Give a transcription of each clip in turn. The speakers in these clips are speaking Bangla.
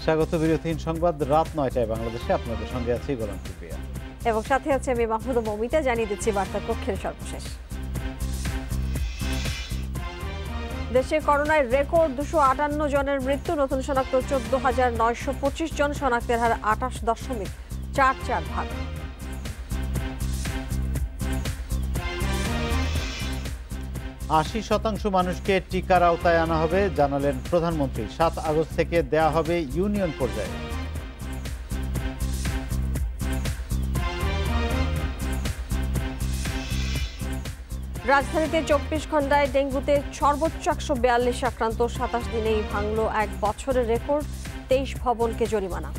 স্বাগত বিরতিহীন সংবাদ রাত ৯টায় বাংলাদেশে। আপনাদের সঙ্গে আছি গোলাম কিবরিয়া এবং সাথে আছে আমি মাহমুদা মমিতা। জানিয়ে দিচ্ছি বার্তা কক্ষের সর্বশেষ। দেশে করোনায় রেকর্ড 258 জনের মৃত্যু, নতুন শনাক্ত 14,925 জন, শনাক্তের হার 28.44%। ৮০% মানুষকে টিকার আওতায় আনা হবে, জানালেন প্রধানমন্ত্রী। ৭ আগস্ট থেকে দেয়া হবে ইউনিয়ন পর্যায়ে। রাজধানীতে 24 ঘণ্টায় ডেঙ্গুতে সর্বোচ্চ 142 আক্রান্ত, 27 দিনেই ভাঙল 1 বছরের রেকর্ড, 23 ভবনকে জরিমানা।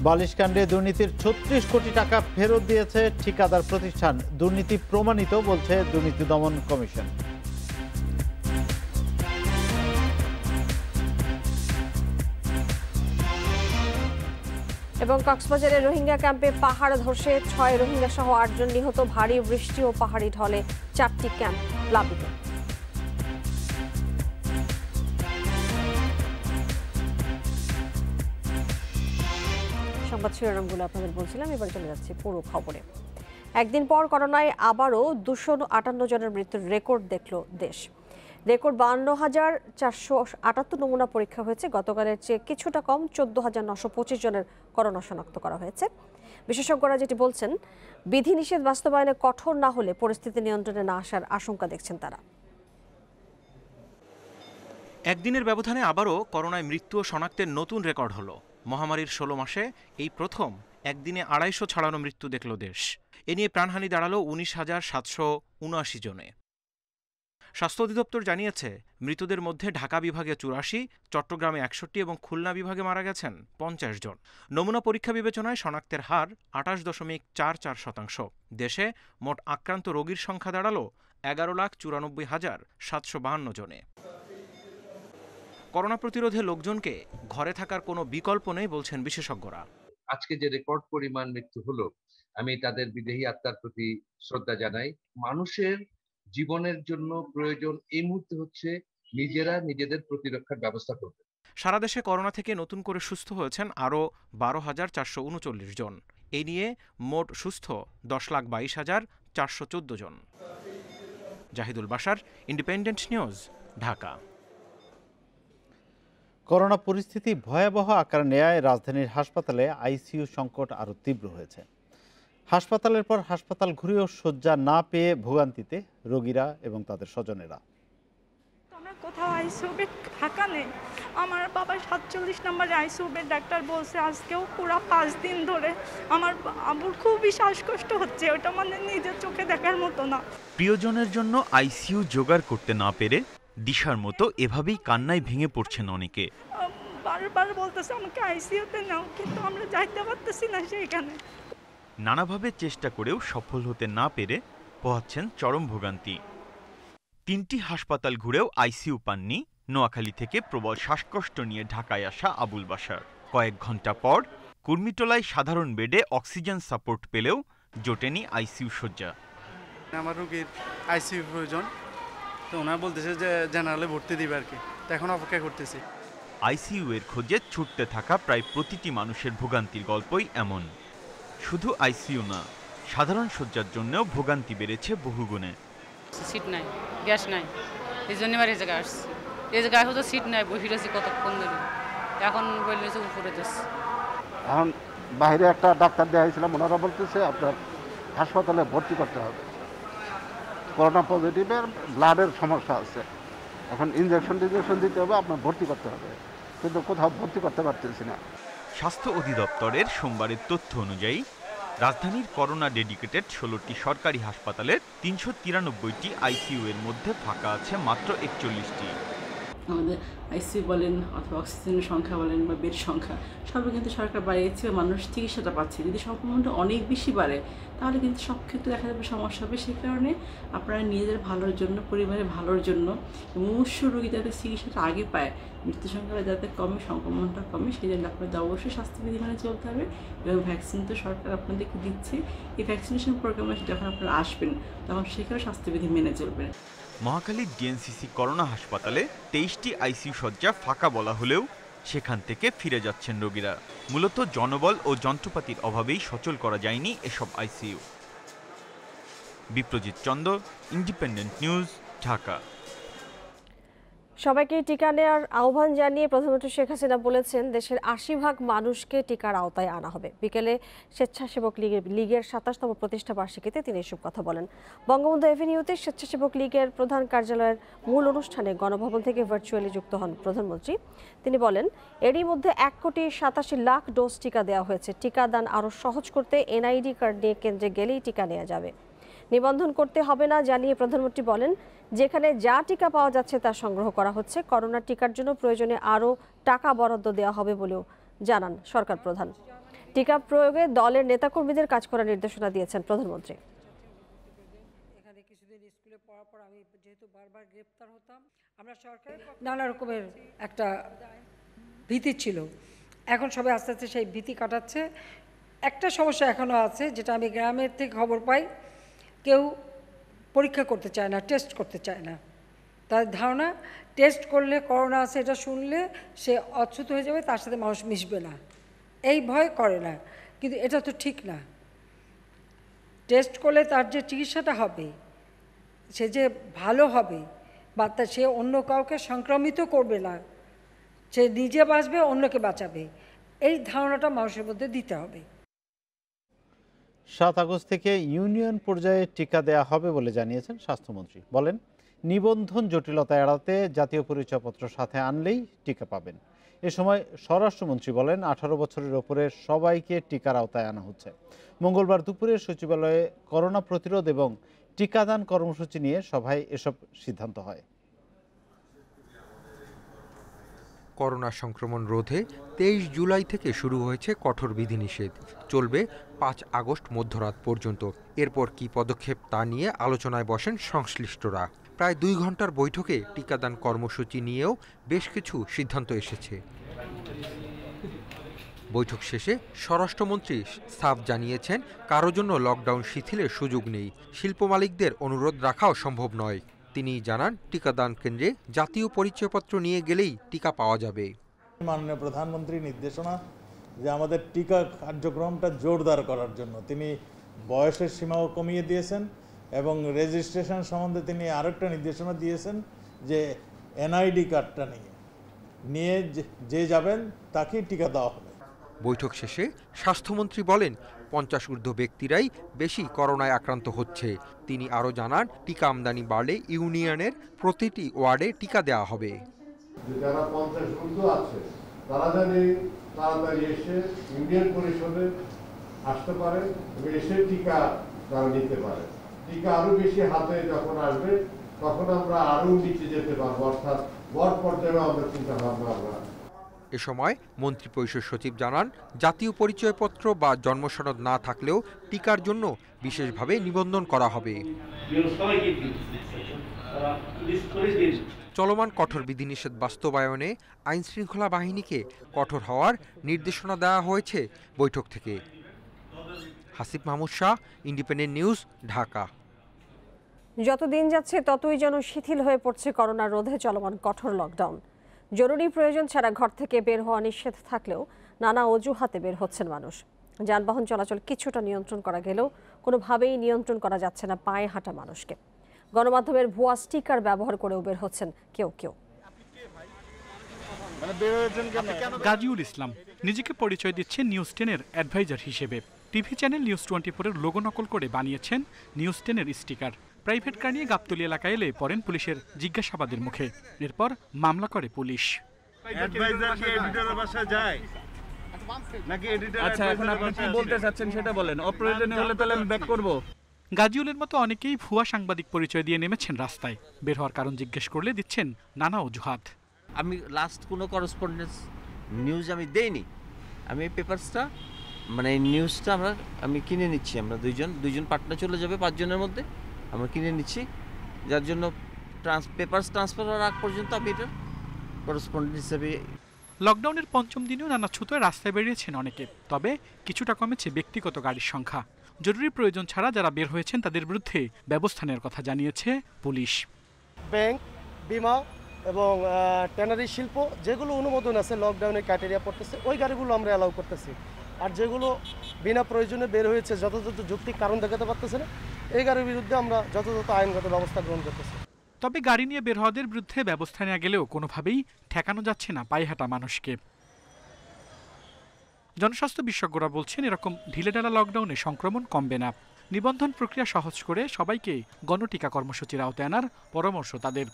বালিশকাণ্ডে দুর্নীতির 36 কোটি টাকা ফেরত দিয়েছে ঠিকাদার প্রতিষ্ঠান, দুর্নীতি প্রমাণিত বলছে দুর্নীতি দমন কমিশন। এবং কক্সবাজারের রোহিঙ্গা ক্যাম্পে পাহাড় ধসে 6 রোহিঙ্গা সহ 8 জন নিহত, ভারী বৃষ্টি ও পাহাড়ি ঢলে 4টি ক্যাম্প প্লাবিত। সংবাদ শিরোনামগুলো আপনাদের বলছিলাম, এবার চলে যাচ্ছে পুরো খবরে। একদিন পর করোনায় আবারও 258 জনের মৃত্যুর রেকর্ড দেখল দেশ। রেকর্ড 52,478 নমুনা পরীক্ষা হয়েছে, গতকালের চেয়ে কিছুটা কম 14,925 জনের করোনা শনাক্ত করা হয়েছে। বিশেষজ্ঞরা যেটি বলছেন, বিধিনিষেধ বাস্তবায়নে কঠোর না হলে পরিস্থিতি নিয়ন্ত্রণে না আসার আশঙ্কা দেখছেন তারা। একদিনের ব্যবধানে আবারও করোনায় মৃত্যু ও শনাক্তের নতুন রেকর্ড হলো। মহামারীর 16 মাসে এই প্রথম একদিনে 250 ছাড়ানো মৃত্যু দেখল দেশ। এ নিয়ে প্রাণহানি দাঁড়ালো 19,779 জনে। স্বাস্থ্য অধিদপ্তর জানিয়েছে, মৃতদের মধ্যে ঢাকা বিভাগে 84, চট্টগ্রামে 61 এবং খুলনা বিভাগে মারা গেছেন 50 জন। নমুনা পরীক্ষা বিবেচনায় শনাক্তের হার 28.44%। দেশে মোট আক্রান্ত রোগীর সংখ্যা দাঁড়ালো 11,94,752 জনে। করোনা প্রতিরোধে লোকজনকে ঘরে থাকার কোনো বিকল্প নেই বলছেন বিশেষজ্ঞরা। আজকে যে রেকর্ড পরিমাণ মৃত্যু হলো, আমি তাদের বিদেহী আত্মার প্রতি শ্রদ্ধা জানাই। মানুষের জীবনের জন্য প্রয়োজন এই মুহূর্তে হচ্ছে নিজেরা নিজেদের প্রতিরক্ষার ব্যবস্থা করবে। সারা দেশে করোনা থেকে নতুন করে সুস্থ হয়েছেন আরও 12,439 জন। এই নিয়ে মোট সুস্থ 10,22,414 জন। Zahidul Bashar, Independent news, Dhaka. Corona পরিস্থিতি ভয়াবহ আকার নেয় রাজধানীর হাসপাতালে আইসিইউ সংকট আরও তীব্র হয়েছে। হাসপাতালের পর হাসপাতাল ঘুরেও শয্যা না পেয়ে ভোগান্তিতে রোগীরা এবং তাদের স্বজনেরা। আমরা কোথাও আইসিইউ বেড ফাঁকা নেই। আমার বাবা 47 নম্বরে আইসিইউ বেড, ডাক্তার বলছে আজকেও পুরো 5 দিন ধরে। আমার আবুর খুবই শ্বাসকষ্ট হচ্ছে, ওটা মানে নিজের চোখে দেখার মতো না। প্রিয়জনের জন্য আইসিইউ জোগাড় করতে না পেরে দিশার মতো এভাবেই কান্নায় ভেঙে পড়ছেন অনেকে। বারবার বলতেছে আমাকে আইসিইউতে নাও, কিন্তু আমরা যাইতে পারতেছি না সেইখানে। নানাভাবে চেষ্টা করেও সফল হতে না পেরে পোহাচ্ছেন চরম ভোগান্তি। 3টি হাসপাতাল ঘুরেও আইসিইউ পাননি নোয়াখালী থেকে প্রবল শ্বাসকষ্ট নিয়ে ঢাকায় আসা আবুল বাশার। কয়েক ঘন্টা পর কুর্মিটোলায় সাধারণ বেডে অক্সিজেন সাপোর্ট পেলেও জোটেনি আইসিইউ শয্যা। আমার রোগীর আইসিইউ প্রয়োজন, তো ওনারা বলতেছে যে জেনারেলে ভর্তি দিবে আর কি, তো এখন অপেক্ষা করতেছি। আইসিইউ এর খোঁজে ছুটতে থাকা প্রায় প্রতিটি মানুষের ভোগান্তির গল্পই এমন। শুধু আইসিইউ না, সাধারণ শয্যার জন্যও ভোগান্তি বেড়েছে বহুগুণে। সিট নাই, গ্যাস নাই, এই জন্য এবার এই জায়গায় আসছি। এই জায়গায় হয়তো সিট নাই, বসে রয়েছি কতক্ষণ ধরে, এখন বললেছে উপরে যাচ্ছে। এখন বাইরে একটা ডাক্তার দেওয়া হয়েছিলাম, ওনারা বলতেছে আপনার হাসপাতালে ভর্তি করতে হবে, করোনা পজিটিভের ব্লাডের সমস্যা আছে, এখন ইনজেকশন দিতে হবে, আপনার ভর্তি করতে হবে, কিন্তু কোথাও ভর্তি করতে পারতেছি না। স্বাস্থ্য অধিদপ্তরের সোমবারের তথ্য অনুযায়ী রাজধানীর করোনা ডেডিকেটেড 16টি সরকারি হাসপাতালের 393টি আইসিইউ এর মধ্যে ফাঁকা আছে মাত্র 41টি। আমাদের আইসিইউ বলেন অথবা অক্সিজেনের সংখ্যা বলেন বা বেড সংখ্যা সবই কিন্তু সরকার বাড়িয়েছে, মানুষ চিকিৎসাটা পাচ্ছে। যদি সংক্রমণটা অনেক বেশি বাড়ে তাহলে কিন্তু সব ক্ষেত্রে দেখা যাবে সমস্যা হবে। সেই কারণে আপনারা নিজেদের ভালোর জন্য, পরিবারের ভালোর জন্য, মুমূর্ষু রোগী যাতে চিকিৎসাটা আগে পায়, মৃত্যু সংখ্যা যাতে কমে, সংক্রমণটা কমে, সেই জন্য আপনাদের অবশ্যই স্বাস্থ্যবিধি মেনে চলতে হবে। এবং ভ্যাকসিন তো সরকার আপনাদেরকে দিচ্ছে, এই ভ্যাকসিনেশন প্রোগ্রামে যখন আপনারা আসবেন তখন সেখানে স্বাস্থ্যবিধি মেনে চলবেন। মহাখালীর ডিএনসিসি করোনা হাসপাতালে 23টি আইসিইউ শয্যা ফাঁকা বলা হলেও সেখান থেকে ফিরে যাচ্ছেন রোগীরা। মূলত জনবল ও যন্ত্রপাতির অভাবেই সচল করা যায়নি এসব ICU. Biprojit Chanda, independent news, Dhaka. সবাইকে টিকা নেওয়ার আহ্বান জানিয়ে প্রধানমন্ত্রী শেখ হাসিনা বলেছেন দেশের ৮০% মানুষকে টিকার আওতায় আনা হবে। বিকেলে স্বেচ্ছাসেবক লীগের ২৭তম প্রতিষ্ঠা বার্ষিকীতে তিনি এসব কথা বলেন। বঙ্গবন্ধু এভিনিউতে স্বেচ্ছাসেবক লীগের প্রধান কার্যালয়ের মূল অনুষ্ঠানে গণভবন থেকে ভার্চুয়ালি যুক্ত হন প্রধানমন্ত্রী। তিনি বলেন, এরই মধ্যে ১,৮৭,০০,০০০ ডোজ টিকা দেওয়া হয়েছে। টিকা দান আরও সহজ করতে এনআইডি কার্ড নিয়ে কেন্দ্রে গেলেই টিকা নেওয়া যাবে, নিবন্ধন করতে হবে না জানিয়ে প্রধানমন্ত্রী বলেন, যেখানে যা টিকা পাওয়া যাচ্ছে তা সংগ্রহ করা হচ্ছে। করোনা টিকার জন্য প্রয়োজনে আরও টাকা বরাদ্দ দেওয়া হবে বলেও জানান সরকার প্রধান। টিকা প্রয়োগে দলের নেতাকর্মীদের কাজ করার নির্দেশনা দিয়েছেন প্রধানমন্ত্রী। এখানে কিছুদিন স্কুলে পড়ার পর আমি যেহেতু বারবার গ্রেপ্তার হতাম, আমরা সরকারের নানা রকমের একটা ভীতি ছিল। এখন সবাই আস্তে আস্তে সেই ভীতি কাটাচ্ছে। একটা সমস্যা এখনও আছে, যেটা আমি গ্রামের থেকে খবর পাই, কেউ পরীক্ষা করতে চায় না, টেস্ট করতে চায় না। তার ধারণা টেস্ট করলে করোনা আছে এটা শুনলে সে অচ্যুত হয়ে যাবে, তার সাথে মানুষ মিশবে না, এই ভয় করে না। কিন্তু এটা তো ঠিক না। টেস্ট করলে তার যে চিকিৎসাটা হবে, সে যে ভালো হবে, বা সে অন্য কাউকে সংক্রমিত করবে না, সে নিজে বাঁচবে, অন্যকে বাঁচাবে, এই ধারণাটা মানুষের মধ্যে দিতে হবে। ৭ আগস্ট থেকে ইউনিয়ন পর্যায়ে টিকা দেয়া হবে বলে জানিয়েছেন স্বাস্থ্যমন্ত্রী। বলেন, নিবন্ধন জটিলতা এড়াতে জাতীয় পরিচয়পত্র সাথে আনলেই টিকা পাবেন। এ সময় স্বরাষ্ট্রমন্ত্রী বলেন, 18 বছরের ওপরে সবাইকে টিকার আওতায় আনা হচ্ছে। মঙ্গলবার দুপুরে সচিবালয়ে করোনা প্রতিরোধ এবং টিকাদান কর্মসূচি নিয়ে সভায় এসব সিদ্ধান্ত হয়। করোনা সংক্রমণ রোধে 23 জুলাই থেকে শুরু হয়েছে কঠোর বিধিনিষেধ, চলবে 5 আগস্ট মধ্যরাত পর্যন্ত। এরপর কি পদক্ষেপ তা নিয়ে আলোচনায় বসেন সংশ্লিষ্টরা। প্রায় 2 ঘন্টার বৈঠকে টিকাদান কর্মসূচি নিয়েও বেশ কিছু সিদ্ধান্ত এসেছে। বৈঠক শেষে স্বরাষ্ট্রমন্ত্রী সাফ জানিয়েছেন, কারো জন্য লকডাউন শিথিলের সুযোগ নেই, শিল্প মালিকদের অনুরোধ রাখাও সম্ভব নয়। তিনি জানান, টিকাদান কেন্দ্রে জাতীয় পরিচয়পত্র নিয়ে গেলেই টিকা পাওয়া যাবে। মাননীয় প্রধানমন্ত্রীর নির্দেশনা যে আমাদের টিকা কার্যক্রমটা জোরদার করার জন্য তিনি বয়সের সীমাও কমিয়ে দিয়েছেন এবং রেজিস্ট্রেশন সম্বন্ধে তিনি আরেকটা নির্দেশনা দিয়েছেন যে এনআইডি কার্ডটা নিয়ে যে যাবেন তাকেই টিকা দেওয়া হবে। বৈঠক শেষে স্বাস্থ্যমন্ত্রী বলেন, 50 ঊর্ধ্ব ব্যক্তিরাই বেশি করোনায় আক্রান্ত হচ্ছে। তিনি আরও জানান, টিকা আমদানি বাড়লে ইউনিয়নের প্রতিটি ওয়ার্ডে টিকা দেওয়া হবে। যারা 50 ঊর্ধ্ব আছে তারা জানি তাড়াতাড়ি এসে ইউনিয়ন পরিষদে আসতে পারে এবং এসে টিকা তারা নিতে পারে। টিকা আরো বেশি হাতে যখন আসবে তখন আমরা আরো নিচে যেতে পারবো, অর্থাৎ বড় পর্যায়ে আমরা চিন্তা ভাবনা। এ সময় মন্ত্রিপরিষদ সচিব জানান, জাতীয় পরিচয়পত্র বা জন্মসনদ না থাকলেও টিকার জন্য বিশেষভাবে নিবন্ধন করা হবে। চলমান কঠোর বিধিনিষেধ বাস্তবায়নে আইনশৃঙ্খলা বাহিনীকে কঠোর হওয়ার নির্দেশনা দেওয়া হয়েছে বৈঠক থেকে। Hasib Mahmud Shah, independent news, Dhaka. যত দিন যাচ্ছে ততই যেন শিথিল হয়ে পড়ছে করোনা রোধে চলমান কঠোর লকডাউন। জরুরি প্রয়োজন ছাড়া ঘর থেকে বের হওয়া নিষেধ থাকলেও নানা অজুহাতে বের হচ্ছেন মানুষ। যানবাহন চলাচল কিছুটা নিয়ন্ত্রণ করা গেলেও কোনোভাবেই নিয়ন্ত্রণ করা যাচ্ছে না পায়ে হাঁটা মানুষকে। গণমাধ্যমের ভুয়া স্টিকার ব্যবহার করেও বের হচ্ছেন কেউ কেউ। গাজীউল ইসলাম নিজেকে পরিচয় দিচ্ছেন নিউজ 10-এর অ্যাডভাইজার হিসেবে। টিভি চ্যানেল নিউজ 24-এর লোগো নকল করে বানিয়েছেন নিউজ 10-এর স্টিকার। প্রাইভেট কার নিয়ে গাবতলী এলাকায় এলে পড়েন পুলিশের জিজ্ঞাসাবাদের মুখে। এরপর মামলা করে পুলিশ। আচ্ছা, এখন আপনি কি বলতে চাচ্ছেন সেটা বলেন। অপ্রয়োজনীয় হলে তাহলে আমি ব্যাক করব। গাজীউলের মতো অনেকেই ভুয়া সাংবাদিক পরিচয় দিয়ে নেমেছেন রাস্তায়। বের হওয়ার কারণ জিজ্ঞেস করলে দিচ্ছেন নানা অজুহাত। আমি লাস্ট কোনো করসপন্ডেন্স নিউজ আমি দেইনি। আমি এই পেপারসটা মানে নিউজটা আমি কিনে নিচ্ছি। আমরা দুইজন পার্টনার চলে যাবে 5 জনের মধ্যে, আমরা কিনে নিচ্ছি, যার জন্য পেপারস ট্রান্সফার হওয়ার আগ পর্যন্ত আমি এটা করসপন্ডেন্ট হিসেবে। লকডাউনের 5ম দিনেও নানা ছুতোয় রাস্তায় বেরিয়েছেন অনেকে, তবে কিছুটা কমেছে ব্যক্তিগত গাড়ির সংখ্যা। জরুরি প্রয়োজন ছাড়া যারা বের হয়েছেন তাদের বিরুদ্ধে ব্যবস্থা নেওয়ার কথা জানিয়েছে পুলিশ। ব্যাংক, বিমা এবং ট্যানারি শিল্প যেগুলো অনুমোদন আছে লকডাউনের ক্রাইটেরিয়া পড়তেছে ওই গাড়িগুলো আমরা অ্যালাউ করতেছি। আর যেগুলো বিনা প্রয়োজনে বের হয়েছে যথাযথ যৌক্তিক কারণ দেখাতে পারতেছে না এই গাড়ির বিরুদ্ধে আমরা যথাযথ আইনগত ব্যবস্থা গ্রহণ করতেছি। তবে গাড়ি নিয়ে বের হওয়াদের বিরুদ্ধে ব্যবস্থা নেওয়া গেলেও কোনোভাবেই ঠেকানো যাচ্ছে না পায়ে হাঁটা মানুষকে। জনস্বাস্থ্য বিশেষজ্ঞরা বলছেন এরকম ঢিলেঢালা লকডাউনে সংক্রমণ কমবে না। নিবন্ধন প্রক্রিয়া সহজ করে সবাইকে গণটিকা কর্মসূচির আওতায় আনার পরামর্শ তাদের।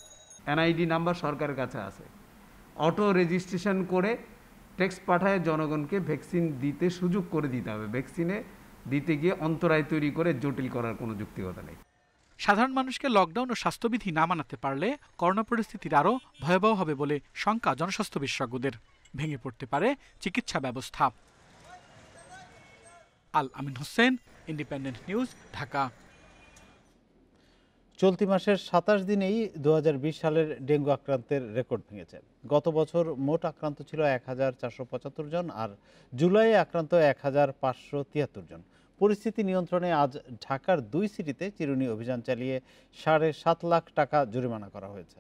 এনআইডি নাম্বার সরকারের কাছে আছে, অটো রেজিস্ট্রেশন করে টেক্সট পাঠায় জনগণকে ভ্যাকসিন দিতে সুযোগ করে দিতে হবে। ভ্যাকসিনে দিতে গিয়ে অন্তরায় তৈরি করে জটিল করার কোনো যুক্তিকতা নেই। সাধারণ মানুষকে লকডাউন ও স্বাস্থ্যবিধি না মানাতে পারলে করোনা পরিস্থিতির আরও ভয়াবহ হবে বলে শঙ্কা জনস্বাস্থ্য বিশেষজ্ঞদের। ভেঙে পড়তে পারে চিকিৎসা ব্যবস্থা। আল আমিন হোসেন, ইন্ডিপেন্ডেন্ট নিউজ, ঢাকা। চলতি মাসের 27 দিনেই 2020 সালের ডেঙ্গু আক্রান্তের রেকর্ড ভেঙেছে। গত বছর মোট আক্রান্ত ছিল 1475 জন, আর জুলাইয়ে আক্রান্ত 1573 জন। পরিস্থিতি নিয়ন্ত্রণে আজ ঢাকার 2 সিটিতে চিরুনি অভিযান চালিয়ে 7.5 লাখ টাকা জরিমানা করা হয়েছে।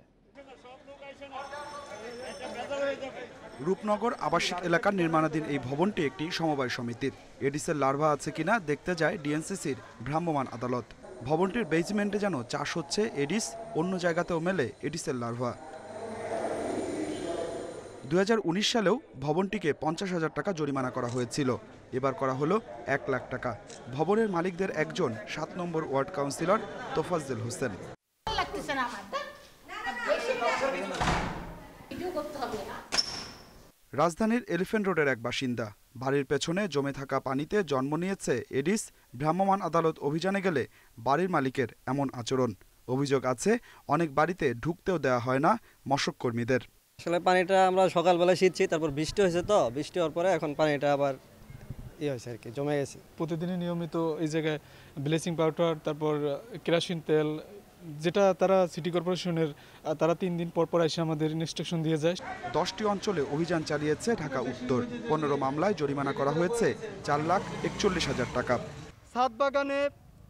রূপনগর আবাসিক এলাকার নির্মাণাধীন এই ভবনটি একটি সমবায় সমিতির। এডিসের লার্ভা আছে কিনা দেখতে যায় ডিএনসিসির ভ্রাম্যমাণ আদালত। ভবনটির বেসমেন্টে যেন চাষ হচ্ছে এডিস, অন্য জায়গাতেও মেলে এডিসের লার্ভা। 2019 সালেও ভবনটিকে 50,000 টাকা জরিমানা করা হয়েছিল, এবার করা হলো 1 লাখ টাকা। ভবনের মালিকদের একজন 7 নম্বর ওয়ার্ড কাউন্সিলর তোফাজ্জল হোসেন। রাজধানীর এলিফ্যান্ট রোডের এক বাসিন্দা। বাড়ির পেছনে জমে থাকা পানিতে জন্ম নিয়েছে এডিস। ভ্রাম্যমাণ আদালত অভিযানে গেলে বাড়ির মালিকের এমন আচরণ। অভিযোগ আছে অনেক বাড়িতে ঢুকতেও দেওয়া হয় না মশক কর্মীদের। আসলে পানিটা আমরা সকালবেলায় শীতছি, তারপর বৃষ্টি হয়েছে, তো বৃষ্টি হওয়ার পরে এখন পানিটা আবার হয়েছে আর কি, জমে গেছে। প্রতিদিনই নিয়মিত এই জায়গায় ব্লিচিং পাউডার, তারপর কেরোসিন তেল, যেটা তারা সিটি কর্পোরেশনের তারা 3 দিন পর পর এসে আমাদের ইনস্ট্রাকশন দিয়ে যায়। 10টি অঞ্চলে অভিযান চালিয়েছে ঢাকা উত্তর। 15 মামলায় জরিমানা করা হয়েছে 4,41,000 টাকা। ছাদ বাগানে,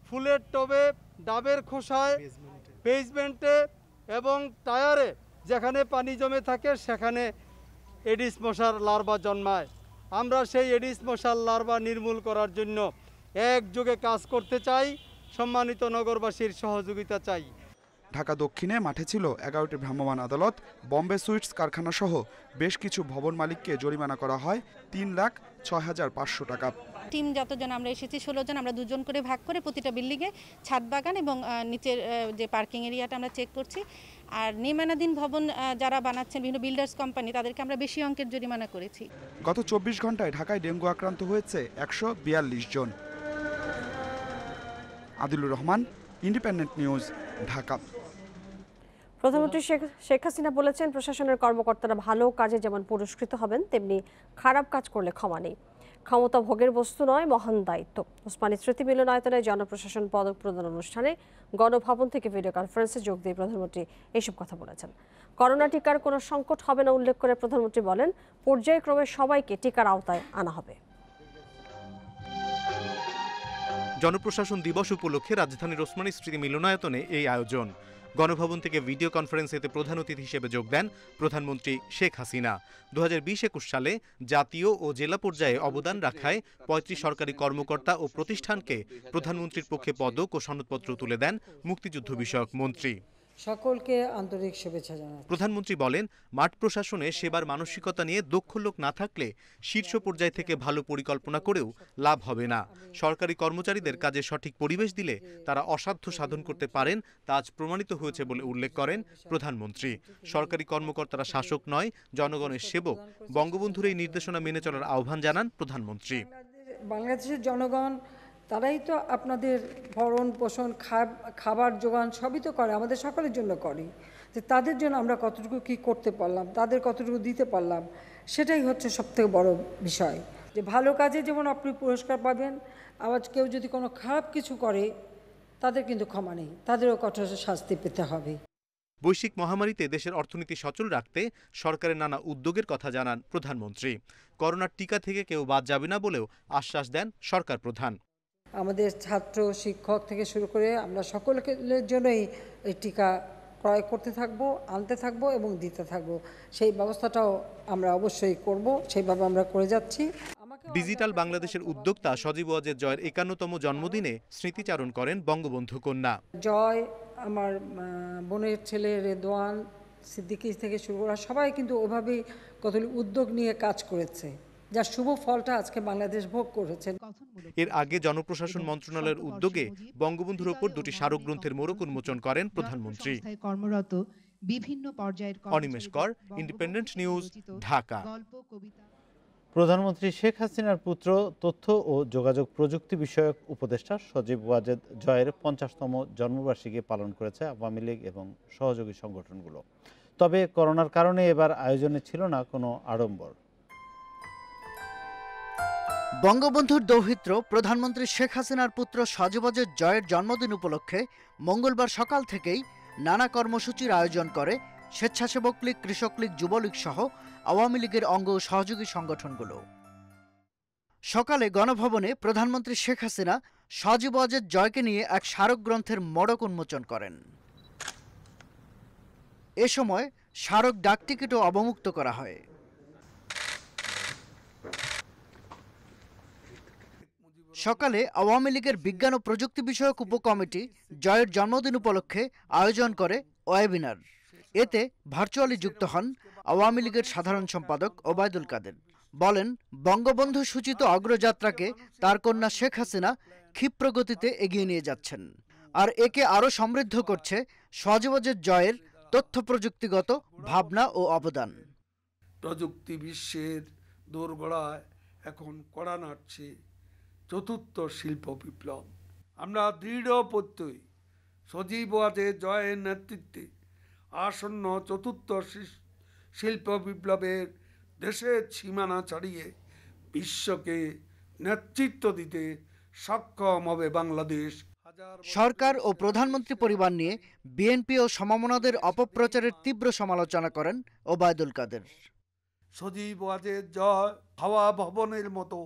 ফুলের টবে, ডাবের খোসায়, বেসমেন্টে এবং টায়ারে যেখানে পানি জমে থাকে সেখানে এডিস মশার লার্ভা জন্মায়। আমরা সেই এডিস মশার লার্ভা নির্মূল করার জন্য একযোগে কাজ করতে চাই। সম্মানিত নগরবাসীর সহযোগিতা চাই। ঢাকা দক্ষিণে মাঠে ছিল 11টি ভ্রাম্যমাণ আদালত। বম্বে সুইটস কারখানা সহ বেশ কিছু ভবন মালিককে জরিমানা করা হয় 3,06,500 টাকা। টিম যতজন আমরা এসেছি 16 জন, আমরা 2 জন করে ভাগ করে প্রতিটা বিল্ডিংয়ে ছাদ বাগান এবং নিচের যে পার্কিং এরিয়াটা আমরা চেক করছি। আর নির্মাণাধীন ভবন যারা বানাচ্ছেন বিভিন্ন বিল্ডার্স কোম্পানি, তাদেরকে আমরা বেশি অঙ্কের জরিমানা করেছি। গত 24 ঘন্টায় ঢাকায় ডেঙ্গু আক্রান্ত হয়েছে 142 জন। Adilur Rahman, Independent news, Dhaka. প্রধানমন্ত্রী শেখ হাসিনা বলেছেন, প্রশাসনের কর্মকর্তারা ভালো কাজে যেমন পুরস্কৃত হবেন, তেমনি খারাপ কাজ করলে ক্ষমা নেই। ক্ষমতা ভোগের বস্তু নয়, মহান দায়িত্ব। ওসমানী স্মৃতি মিলনায়তনে জনপ্রশাসন পদক প্রদান অনুষ্ঠানে গণভবন থেকে ভিডিও কনফারেন্সে যোগ দিয়ে প্রধানমন্ত্রী এইসব কথা বলেছেন। করোনা টিকার কোনো সংকট হবে না উল্লেখ করে প্রধানমন্ত্রী বলেন, পর্যায়ক্রমে সবাইকে টিকার আওতায় আনা হবে। জনপ্রশাসন দিবস উপলক্ষে রাজধানীর ওসমানী স্মৃতি মিলনায়তনে এই আয়োজন। গণভবন থেকে ভিডিও কনফারেন্সেতে প্রধান অতিথি হিসেবে যোগ দেন প্রধানমন্ত্রী শেখ হাসিনা। 2020-21 সালে জাতীয় ও জেলা পর্যায়ে অবদান রাখায় 35 সরকারি কর্মকর্তা ও প্রতিষ্ঠানকে প্রধানমন্ত্রীর পক্ষে পদক ও সনদপত্র তুলে দেন মুক্তিযুদ্ধ বিষয়ক মন্ত্রী। সকলকে আন্তরিক শুভেচ্ছা জানাই। প্রধানমন্ত্রী বলেন, মাঠ প্রশাসনে সেবার মানসিকতা নিয়ে দক্ষ লোক না থাকলে শীর্ষ পর্যায় থেকে ভালো পরিকল্পনা করেও লাভ হবে না। সরকারি কর্মচারীদের কাজে সঠিক পরিবেশ দিলে তারা অসাধ্য সাধন করতে পারেন, তা আজ প্রমাণিত হয়েছে বলে উল্লেখ করেন প্রধানমন্ত্রী। সরকারি কর্মকর্তারা শাসক নয়, জনগণের সেবক। বঙ্গবন্ধুর এই নির্দেশনা মেনে চলার আহ্বান জানান প্রধানমন্ত্রী। বাংলাদেশের জনগণ তারাই তো আপনাদের ভরণ পোষণ, খাবার জোগান সবই তো করে, আমাদের সকলের জন্য করে। যে তাদের জন্য আমরা কতটুকু কি করতে পারলাম, তাদের কতটুকু দিতে পারলাম, সেটাই হচ্ছে সবথেকে বড় বিষয়। যে ভালো কাজে যেমন আপনি পুরস্কার পাবেন, আবার কেউ যদি কোনো খারাপ কিছু করে তাদের কিন্তু ক্ষমা নেই, তাদেরও কঠোর শাস্তি পেতে হবে। বৈশ্বিক মহামারীতে দেশের অর্থনীতি সচল রাখতে সরকারের নানা উদ্যোগের কথা জানান প্রধানমন্ত্রী। করোনার টিকা থেকে কেউ বাদ যাবে না বলেও আশ্বাস দেন সরকার প্রধান। আমাদের ছাত্র, শিক্ষক থেকে শুরু করে আমরা সকলের জন্যই এই টিকা ক্রয় করতে থাকবো, আনতে থাকবো এবং দিতে থাকবো। সেই ব্যবস্থাটাও আমরা অবশ্যই করব, সেইভাবে আমরা করে যাচ্ছি। ডিজিটাল বাংলাদেশের উদ্যোক্তা সজীব ওয়াজেদ জয়ের 51তম জন্মদিনে স্মৃতিচারণ করেন বঙ্গবন্ধু কন্যা। জয়, আমার বোনের ছেলে রেদওয়ান, সিদ্দিকী থেকে শুরু করা সবাই কিন্তু ওইভাবেই কতগুলি উদ্যোগ নিয়ে কাজ করেছে, যার শুভ ফলটা আজকে বাংলাদেশ ভোগ করেছে। এর আগে জনপ্রশাসন মন্ত্রণালয়ের উদ্যোগে বঙ্গবন্ধুর ওপর 2টি স্মারক গ্রন্থের মোড়ক উন্মোচন করেন প্রধানমন্ত্রী। কর্মরত বিভিন্ন পর্যায়ের অনিমেষ কর, ইন্ডিপেন্ডেন্ট নিউজ, ঢাকা। প্রধানমন্ত্রী শেখ হাসিনার পুত্র তথ্য ও যোগাযোগ প্রযুক্তি বিষয়ক উপদেষ্টা সজীব ওয়াজেদ জয়ের 50তম জন্মবার্ষিকী পালন করেছে আওয়ামী লীগ এবং সহযোগী সংগঠনগুলো। তবে করোনার কারণে এবার আয়োজনে ছিল না কোনো আড়ম্বর। বঙ্গবন্ধুর দৌহিত্র প্রধানমন্ত্রী শেখ হাসিনার পুত্র সজীব ওয়াজেদ জয়ের জন্মদিন উপলক্ষে মঙ্গলবার সকাল থেকেই নানা কর্মসূচির আয়োজন করে স্বেচ্ছাসেবক লীগ, কৃষক লীগ, যুবলীগ সহ আওয়ামী লীগের অঙ্গ ও সহযোগী সংগঠনগুলো। সকালে গণভবনে প্রধানমন্ত্রী শেখ হাসিনা সজীব ওয়াজেদ জয়কে নিয়ে এক স্মারক গ্রন্থের মোড়ক উন্মোচন করেন। এ সময় স্মারক ডাকটিকিটও অবমুক্ত করা হয়। সকালে আওয়ামী লীগের বিজ্ঞান ও প্রযুক্তি বিষয়ক উপকমিটি জয়ের জন্মদিন উপলক্ষে আয়োজন করে ওয়েবিনার। এতে ভার্চুয়ালি যুক্ত হন আওয়ামী লীগের সাধারণ সম্পাদক ওবায়দুল কাদের। বলেন, বঙ্গবন্ধু সূচিত অগ্রযাত্রাকে তার কন্যা শেখ হাসিনা ক্ষিপ্র গতিতে এগিয়ে নিয়ে যাচ্ছেন, আর একে আরও সমৃদ্ধ করছে সজীব ওয়াজেদ জয়ের তথ্য প্রযুক্তিগত ভাবনা ও অবদান। প্রযুক্তি বিশ্বের দোরগোড়ায় এখন কড়া নাড়ছে চতুর্থ শিল্প বিপ্লব। আমরা দৃঢ় প্রত্যয়ী সজীব ওয়াজেদ জয়ের নেতৃত্বে আসন্ন চতুর্থ শিল্প বিপ্লবের দেশের সীমানা ছাড়িয়ে বিশ্বকে নেতৃত্ব দিতে সক্ষম হবে বাংলাদেশ। সরকার ও প্রধানমন্ত্রী পরিবার নিয়ে বিএনপি ও সমমনাদের অপপ্রচারের তীব্র সমালোচনা করেন ওবায়দুল কাদের। সজীব ওয়াজেদ জয় হাওয়া ভবনের মতো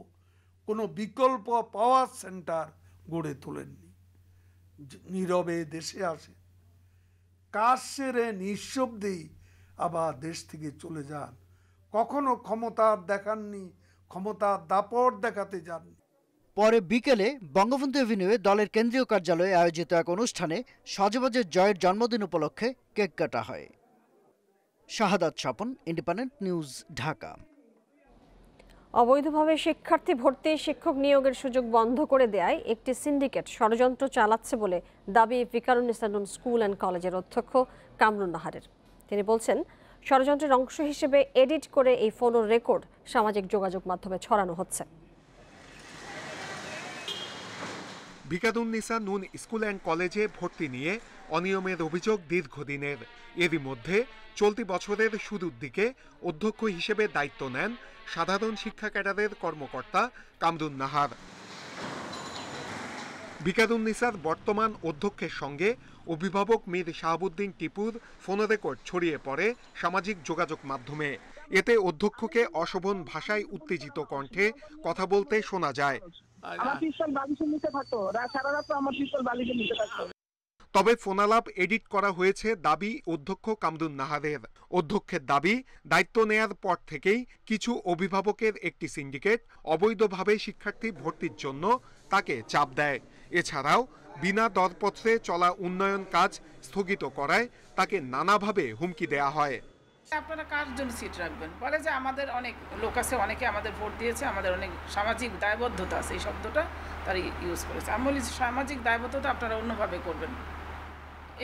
কোনো বিকল্প পাওয়ার সেন্টার গড়ে তোলেননি। নীরবে দেশে আসে, কাজ সেরে নিঃশব্দেই আবার দেশ থেকে চলে যান। কখনো ক্ষমতার দেখাননি, ক্ষমতার দাপট দেখাতে যাননি। পরে বিকেলে বঙ্গবন্ধু এভিনিউয়ে দলের কেন্দ্রীয় কার্যালয়ে আয়োজিত এক অনুষ্ঠানে সজীব ওয়াজেদ জয়ের জন্মদিন উপলক্ষে কেক কাটা হয়। শাহাদাত স্বপন, ইন্ডিপেন্ডেন্ট নিউজ, ঢাকা। অবৈধভাবে শিক্ষার্থী ভর্তি, শিক্ষক নিয়োগের সুযোগ বন্ধ করে দেয়ায় একটি সিন্ডিকেট ষড়যন্ত্র চালাচ্ছে বলে দাবি ফিকারুন্নিসা নূন স্কুল অ্যান্ড কলেজের অধ্যক্ষ কামরুন নাহারের। তিনি বলছেন, ষড়যন্ত্রের অংশ হিসেবে এডিট করে এই ফোন রেকর্ড সামাজিক যোগাযোগ মাধ্যমে ছড়ানো হচ্ছে। ফিকারুন্নিসা নূন স্কুল অ্যান্ড কলেজে ভর্তি নিয়ে অনিয়মের অভিযোগ দীর্ঘদিনের। এরই মধ্যে চলতি বছরের শুরুর দিকে অধ্যক্ষ হিসেবে দায়িত্ব নেন সাধারণ শিক্ষা ক্যাডারের কর্মকর্তা কামরুন নাহার। ফিকারুন্নিসার বর্তমান অধ্যক্ষের সঙ্গে অভিভাবক মীর শাহাবুদ্দিন টিপুর ফোন রেকর্ড ছড়িয়ে পড়ে সামাজিক যোগাযোগ মাধ্যমে। এতে অধ্যক্ষকে অশোভন ভাষায় উত্তেজিত কণ্ঠে কথা বলতে শোনা যায়। তবে ফোনালাপ এডিট করা হয়েছে দাবি অধ্যক্ষ কামরুন নাহারের। অধ্যক্ষের দাবি, দায়িত্ব নেয়ার পর থেকেই কিছু অভিভাবকের একটি সিন্ডিকেট অবৈধভাবে শিক্ষার্থী ভর্তির জন্য তাকে চাপ দেয়। এছাড়াও বিনা দরপত্রে চলা উন্নয়ন কাজ স্থগিত করায় তাকে নানাভাবে হুমকি দেয়া হয়। আপনারা কার জন্য সিট রাখবেন? বলে যে আমাদের অনেক লোক আছে, অনেকে আমাদের ভোট দিয়েছে, আমাদের অনেক সামাজিক দায়বদ্ধতা আছে। এই শব্দটা তারা ইউজ করেছে। আমি বলি সামাজিক দায়বদ্ধতা আপনারা অন্যভাবে করবেন।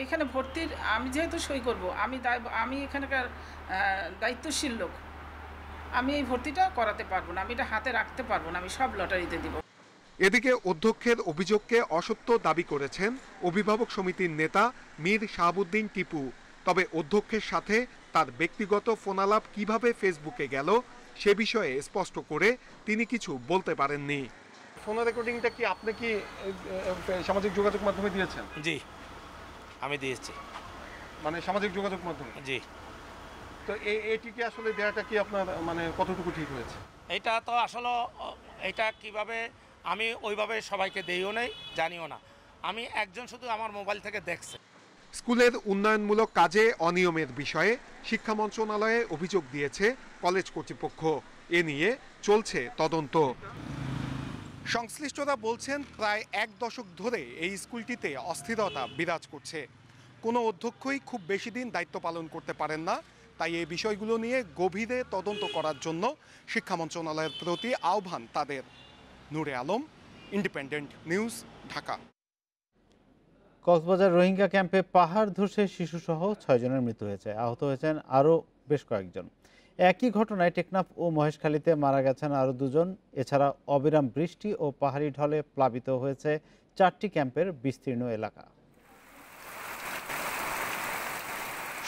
এখানে ভর্তির আমি যেহেতু সই করব, আমি এখানকার দায়িত্বশীল লোক, আমি এই ভর্তিটা করাতে পারবো না, আমি এটা হাতে রাখতে পারবো না, আমি সব লটারিতে দিব। এদিকে অধ্যক্ষের অভিযোগকে অসত্য দাবি করেছেন অভিভাবক সমিতির নেতা মীর শাহাবুদ্দিন টিপু। তবে অধ্যক্ষের সাথে তার ব্যক্তিগত ফোনালাপ কিভাবে ফেসবুকে গেল সে বিষয়ে স্পষ্ট করে তিনি কিছু বলতে পারেননি। ফোন রেকর্ডিংটা কি আপনি কি সামাজিক যোগাযোগ মাধ্যমে দিয়েছেন? জি, আমি দিয়েছি। মানে সামাজিক যোগাযোগ মাধ্যমে? জি। তো এটিকে আসলে দেওয়াটা কি আপনার মানে কতটুকু ঠিক হয়েছে? এটা তো আসলে এটা কিভাবে আমি ওইভাবে সবাইকে দেইও নাই, জানিও না। আমি একজন শুধু আমার মোবাইল থেকে দেখছে। স্কুলের উন্নয়নমূলক কাজে অনিয়মের বিষয়ে শিক্ষা মন্ত্রণালয়ে অভিযোগ দিয়েছে কলেজ কর্তৃপক্ষ। এ নিয়ে চলছে তদন্ত। সংশ্লিষ্টরা বলছেন প্রায় 1 দশক ধরে এই স্কুলটিতে অস্থিরতা বিরাজ করছে। কোনো অধ্যক্ষই খুব বেশি দিন দায়িত্ব পালন করতে পারেন না। তাই এই বিষয়গুলো নিয়ে গভীরে তদন্ত করার জন্য শিক্ষা মন্ত্রণালয়ের প্রতি আহ্বান তাদের। নূরে আলম, ইন্ডিপেন্ডেন্ট নিউজ, ঢাকা। কক্সবাজার রোহিঙ্গা ক্যাম্পে পাহাড় ধসে শিশুসহ 6 জনের মৃত্যু হয়েছে, আহত হয়েছেন আরও বেশ কয়েকজন। একই ঘটনায় টেকনাফ ও মহেশখালীতে মারা গেছেন আরও 2 জন। এছাড়া অবিরাম বৃষ্টি ও পাহাড়ি ঢলে প্লাবিত হয়েছে 4টি ক্যাম্পের বিস্তীর্ণ এলাকা।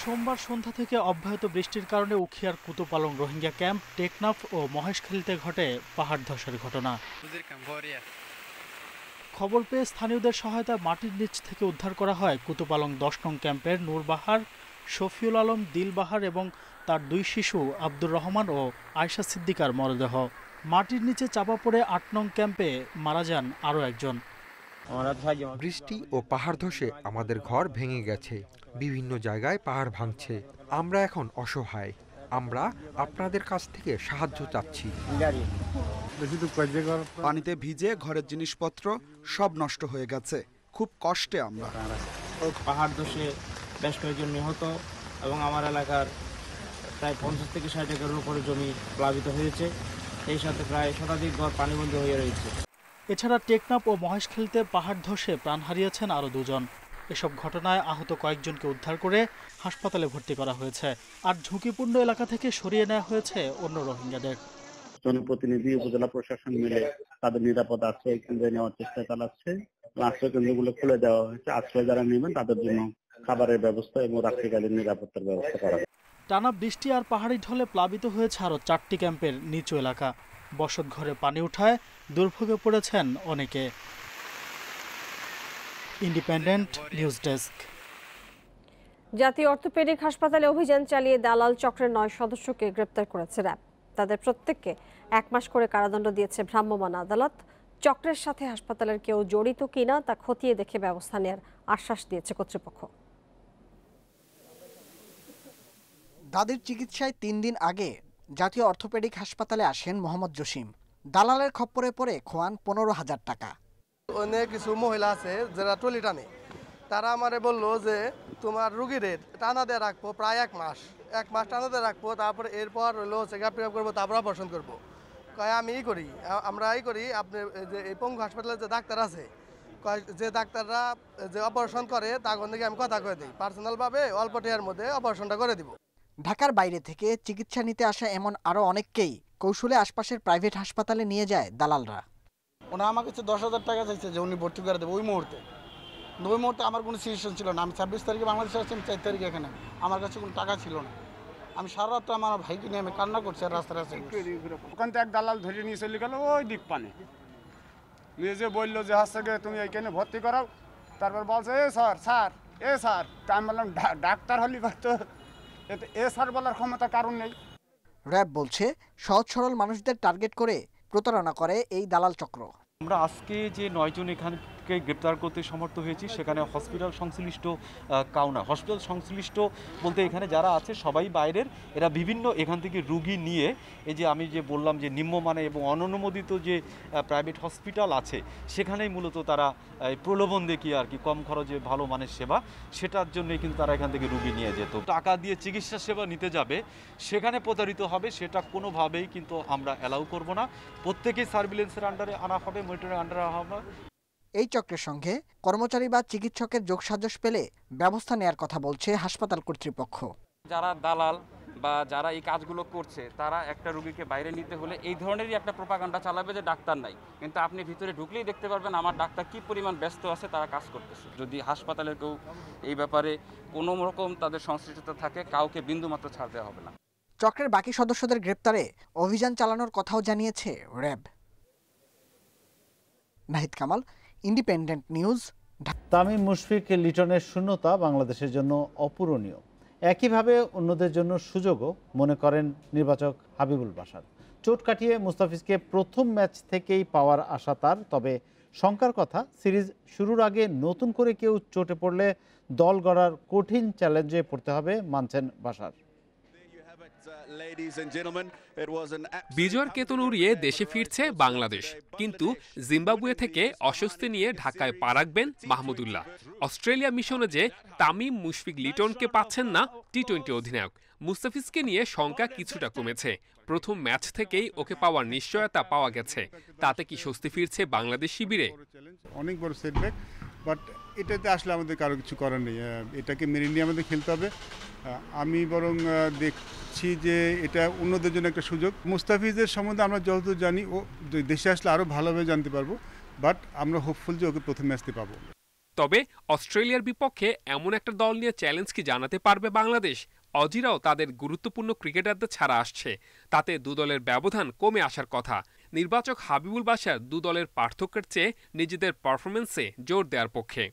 সোমবার সন্ধ্যা থেকে অব্যাহত বৃষ্টির কারণে উখিয়ার কুতুপালং রোহিঙ্গা ক্যাম্প, টেকনাফ ও মহেশখালীতে ঘটে পাহাড় ধসের ঘটনা। খবর পেয়ে স্থানীয়দের সহায়তায় মাটির নিচ থেকে উদ্ধার করা হয় কুতুপালং 10 নং ক্যাম্পের নূরবাহার, শফিউল আলম, দিলবাহার এবং তার 2 শিশু আব্দুর রহমান ও আয়শা সিদ্দিকার মরদেহ। মাটির নিচে চাপা পড়ে 8 নং ক্যাম্পে মারা যান আরও একজন। বৃষ্টি ও পাহাড় ধসে আমাদের ঘর ভেঙে গেছে, বিভিন্ন জায়গায় পাহাড় ভাঙছে। আমরা এখন অসহায়, আমরা আপনাদের কাছ থেকে সাহায্য চাচ্ছি। পানিতে ভিজে ঘরের জিনিসপত্র সব নষ্ট হয়ে গেছে, খুব কষ্টে আমরা। পাহাড় ধসে বেশ কয়েকজন নিহত এবং আমার এলাকার প্রায় 50 থেকে 60 একরের উপরে জমি প্লাবিত হয়েছে। এই সাথে প্রায় শতাধিক ঘর পানিবন্দী হয়ে রয়েছে। এছাড়া টেকনাফ ও মহেশখালীতে পাহাড় ধসে প্রাণ হারিয়েছেন আরও 2 জন। এসব ঘটনায় আহত কয়েকজনকে উদ্ধার করে হাসপাতালে ভর্তি করা হয়েছে, আর ঝুঁকিপূর্ণ এলাকা থেকে সরিয়ে নেওয়া হয়েছে অন্য রোহিঙ্গাদের। জনপ্রতিনিধি, উপজেলা প্রশাসন মিলে তাদের নিরাপদ আশ্রয় কেন্দ্রে নেওয়ার চেষ্টা চালাচ্ছে। আশ্রয় কেন্দ্রগুলো খুলে দেওয়া হয়েছে, আশ্রয় যারা নেবেন তাদের জন্য খাবারের ব্যবস্থা এবং রাত্রিকালীন নিরাপত্তার ব্যবস্থা করা হবে। টানা বৃষ্টি আর পাহাড়ি ঢলে প্লাবিত হয়েছে আরও 4টি ক্যাম্পের নিচু এলাকা। বসত ঘরে পানি উঠায় দুর্ভোগে পড়েছেন অনেকে। Independent news desk. জাতীয় অর্থোপেডিক হাসপাতালে অভিযান চালিয়ে দালাল চক্রের 9 সদস্যকে গ্রেপ্তার করেছে র্যাব। তাদের প্রত্যেককে 1 মাস করে কারাদণ্ড দিয়েছে ভ্রাম্যমাণ আদালত। চক্রের সাথে হাসপাতালের কেউ জড়িত কিনা তা খতিয়ে দেখে ব্যবস্থা নেওয়ার আশ্বাস দিয়েছে কর্তৃপক্ষ। দাদির চিকিৎসায় 3 দিন আগে জাতীয় অর্থোপেডিক হাসপাতালে আসেন মোহাম্মদ জসিম। দালালের খপ্পরে পড়ে খোয়ান 15,000 টাকা। অনেক কিছু মহিলা আছে যারা টলি টানে, তারা আমারে বললো যে তোমার রুগীদের টানা দিয়ে রাখবো প্রায় 1 মাস, 1 মাস টানা দিয়ে রাখবো, তারপরে এরপর হলো চেক আপ করবো, তারপর অপারেশন করবো। কয় আমি করি, আমরা করি। আপনি যে এই পঙ্গু হাসপাতালে যে ডাক্তার আছে, যে ডাক্তাররা যে অপারেশন করে তার থেকে আমি কথা কয়ে দিই, পার্সোনালভাবে অল্প টাকার মধ্যে অপারেশনটা করে দিব। ঢাকার বাইরে থেকে চিকিৎসা নিতে আসা এমন আরও অনেককেই কৌশলে আশপাশের প্রাইভেট হাসপাতালে নিয়ে যায় দালালরা। ওনা আমার কাছে 10,000 টাকা চাইছে যে উনি ভর্তি করে দেবে ওই মুহূর্তে। ওই মুহূর্তে আমার কোনো সিচুয়েশন ছিল না। আমি 26 তারিখে বাংলাদেশে আসছি, 4 তারিখে এখানে। আমার কাছে কোনো টাকা ছিল না। আমি সারা রাত আমার ভাইকে নিয়ে আমি কান্না করছি আর রাস্তায় রাস্তায়। ওখান থেকে এক দালাল ধরে নিয়ে চলে গেল ওই দিক পানে, নিয়ে যে বললো যে হচ্ছে তুমি এইখানে ভর্তি করাও। তারপর বলছে এ স্যার তা আমি বললাম ডাক্তার হলি তো এ স্যার বলার ক্ষমতা কারণ নেই। র্যাব বলছে সহজ সরল মানুষদের টার্গেট করে প্রতারণা করে এই দালাল চক্র। আমরা আজকে যে 9 জন এখানকে গ্রেপ্তার করতে সমর্থ হয়েছি, সেখানে হসপিটাল সংশ্লিষ্ট হসপিটাল সংশ্লিষ্ট বলতে এখানে যারা আছে সবাই বাইরের। এরা বিভিন্ন এখান থেকে রুগী নিয়ে এই যে আমি যে বললাম যে নিম্নমানে এবং অননুমোদিত যে প্রাইভেট হসপিটাল আছে সেখানেই মূলত তারা প্রলোভন দেখিয়ে আর কি কম খরচে ভালো মানের সেবা, সেটার জন্যই কিন্তু তারা এখান থেকে রুগী নিয়ে যেত। টাকা দিয়ে চিকিৎসা সেবা নিতে যাবে, সেখানে প্রতারিত হবে, সেটা কোনোভাবেই কিন্তু আমরা অ্যালাউ করব না। প্রত্যেকেই সার্ভিলেন্সের আন্ডারে আনা হবে, মনিটরের আন্ডারে আনা হবে। এই চক্রের সঙ্গে কর্মচারী বা চিকিৎসকের যোগসাজশ পেলে ব্যবস্থা নেয়ার কথা বলছে হাসপাতাল কর্তৃপক্ষ। যারা দালাল বা যারা এই কাজগুলো করছে তারা একটা রোগীকে বাইরে নিতে হলে এই ধরনেরই একটা প্রোপাগান্ডা চালাবে যে ডাক্তার নাই, কিন্তু আপনি ভিতরে ঢুকলেই দেখতে পারবেন আমার ডাক্তার কি পরিমাণ ব্যস্ত আছে, তারা কাজ করতেছে। যদি হাসপাতালের কেউ এই ব্যাপারে কোনো রকম তাদের সংশ্লিষ্টতা থাকে, কাউকে বিন্দুমাত্র ছাড় দেওয়া হবে না। চক্রের বাকি সদস্যদের গ্রেপ্তারে অভিযান চালানোর কথাও জানিয়েছে র্যাব। Nahid Kamal, Independent News. তামিম মুশফিক লিটনের শূন্যতা বাংলাদেশের জন্য অপূরণীয়। একইভাবে অন্যদের জন্য সুযোগও মনে করেন নির্বাচক হাবিবুল বাশার। চোট কাটিয়ে মুস্তাফিজকে প্রথম ম্যাচ থেকেই পাওয়ার আশা তার, তবে শঙ্কার কথা, সিরিজ শুরুর আগে নতুন করে কেউ চটে পড়লে দল গড়ার কঠিন চ্যালেঞ্জে পড়তে হবে মানছেন বাশার। বিজয়ের কেতন উড়িয়ে দেশে ফিরছে বাংলাদেশ, কিন্তু জিম্বাবুয়ে থেকে অস্বস্তি নিয়ে ঢাকায় পা রাখবেন মাহমুদুল্লাহ। অস্ট্রেলিয়া মিশনে যে তামিম মুশফিক লিটনকে পাচ্ছেন না টি-20 অধিনায়ক, মুস্তাফিজকে নিয়ে শঙ্কা কিছুটা কমেছে। প্রথম ম্যাচ থেকেই ওকে পাওয়ার নিশ্চয়তা পাওয়া গেছে। তাতে কি স্বস্তি ফিরছে বাংলাদেশ শিবিরে? অনেক বড় সেটব্যাক, বাট এটাতে আসলে আমাদের কারো কিছু করার নেই, এটাকে মেনে নিয়ে আমাদের খেলতে হবে। আমি বরং দেখছি যে এটা অন্যদের জন্য একটা সুযোগ। মুস্তাফিজের সম্বন্ধে আমরা যতদূর জানি, ও দেশে আসলে আরও ভালোভাবে জানতে পারবো, বাট আমরা হোপফুল যে ওকে প্রথম ম্যাচতে পাবো। তবে অস্ট্রেলিয়ার বিপক্ষে এমন একটা দল নিয়ে চ্যালেঞ্জ কি জানাতে পারবে বাংলাদেশ? অজিরাও তাদের গুরুত্বপূর্ণ ক্রিকেটারদের ছাড়া আসছে, তাতে দু দলের ব্যবধান কমে আসার কথা। নির্বাচক হাবিবুল বাশার দু দলের পার্থক্যের চেয়ে নিজেদের পারফরমেন্সে জোর দেওয়ার পক্ষে।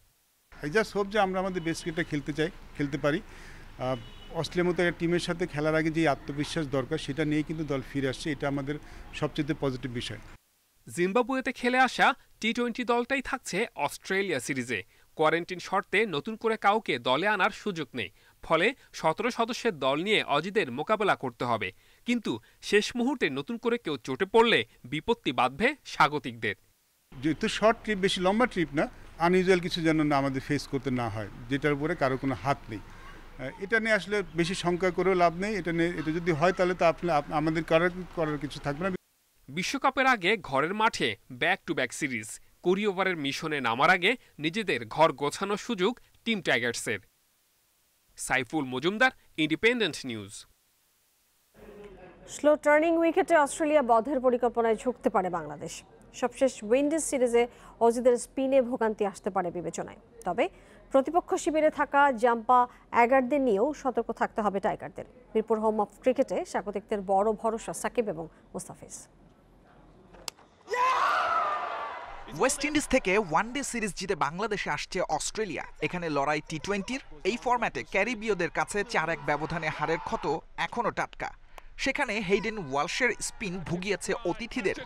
আই জাস্ট হোপ যে আমরা আমাদের বেস্ট ক্রিকেটটা খেলতে পারি। অস্ট্রেলিয়ার মতো একটা টিমের সাথে খেলার আগে যে আত্মবিশ্বাস দরকার, সেটা নিয়ে কিন্তু দল ফিরে আসছে, এটা আমাদের সবচেয়ে পজিটিভ বিষয়। জিম্বাবুয়েতে খেলে আসা টি-20 দলটাই থাকছে অস্ট্রেলিয়া সিরিজে। কোয়ারেন্টিন শর্তে নতুন করে কাউকে দলে আনার সুযোগ নেই, ফলে 17 সদস্যের দল নিয়ে অজিদের মোকাবেলা করতে হবে। কিন্তু শেষ মুহূর্তে নতুন করে কেউ চটে পড়লে বিপত্তি বাঁধবে স্বাগতিকদের। যেহেতু শর্ট ট্রিপ, বেশি লম্বা ট্রিপ না, আনইউজুয়াল কিছু যেন না আমাদের ফেস করতে না হয়, যেটার উপরে কারো কোনো হাত নেই। এটা নিয়ে আসলে বেশি শঙ্কা করেও লাভ নেই। এটা যদি হয় তাহলে তো আমাদের করার কিছু থাকবে না। বিশ্বকাপের আগে ঘরের মাঠে ব্যাক টু ব্যাক সিরিজ, কুড়ি ওভারের মিশনে নামার আগে নিজেদের ঘর গোছানোর সুযোগ টিম টাইগার্সের। Saiful Majumder, Independent News. Slow turning উইকেটে অস্ট্রেলিয়া বধের পরিকল্পনায় ঝুঁকতে পারে বাংলাদেশ। সবশেষ উইন্ডিজ সিরিজে অজিদের স্পিনে ভোগান্তি আসতে পারে বিবেচনায়। তবে প্রতিপক্ষ শিবিরে থাকা জাম্পা অ্যাগারদের নিয়েও সতর্ক থাকতে হবে টাইগারদের। মিরপুর হোম অফ ক্রিকেটে স্বাগতিকদের বড় ভরসা সাকিব এবং মুস্তাফিজ। ওয়েস্ট ইন্ডিজ থেকে ওয়ানডে সিরিজ জিতে বাংলাদেশে আসছে অস্ট্রেলিয়া। এখানে লড়াই টি-20-র। এই ফরম্যাটে ক্যারিবীয়দের কাছে 4-1 ব্যবধানে হারের ক্ষত এখনও টাটকা। সেখানে হেইডেন ওয়ালশের স্পিন ভুগিয়েছে অতিথিদের।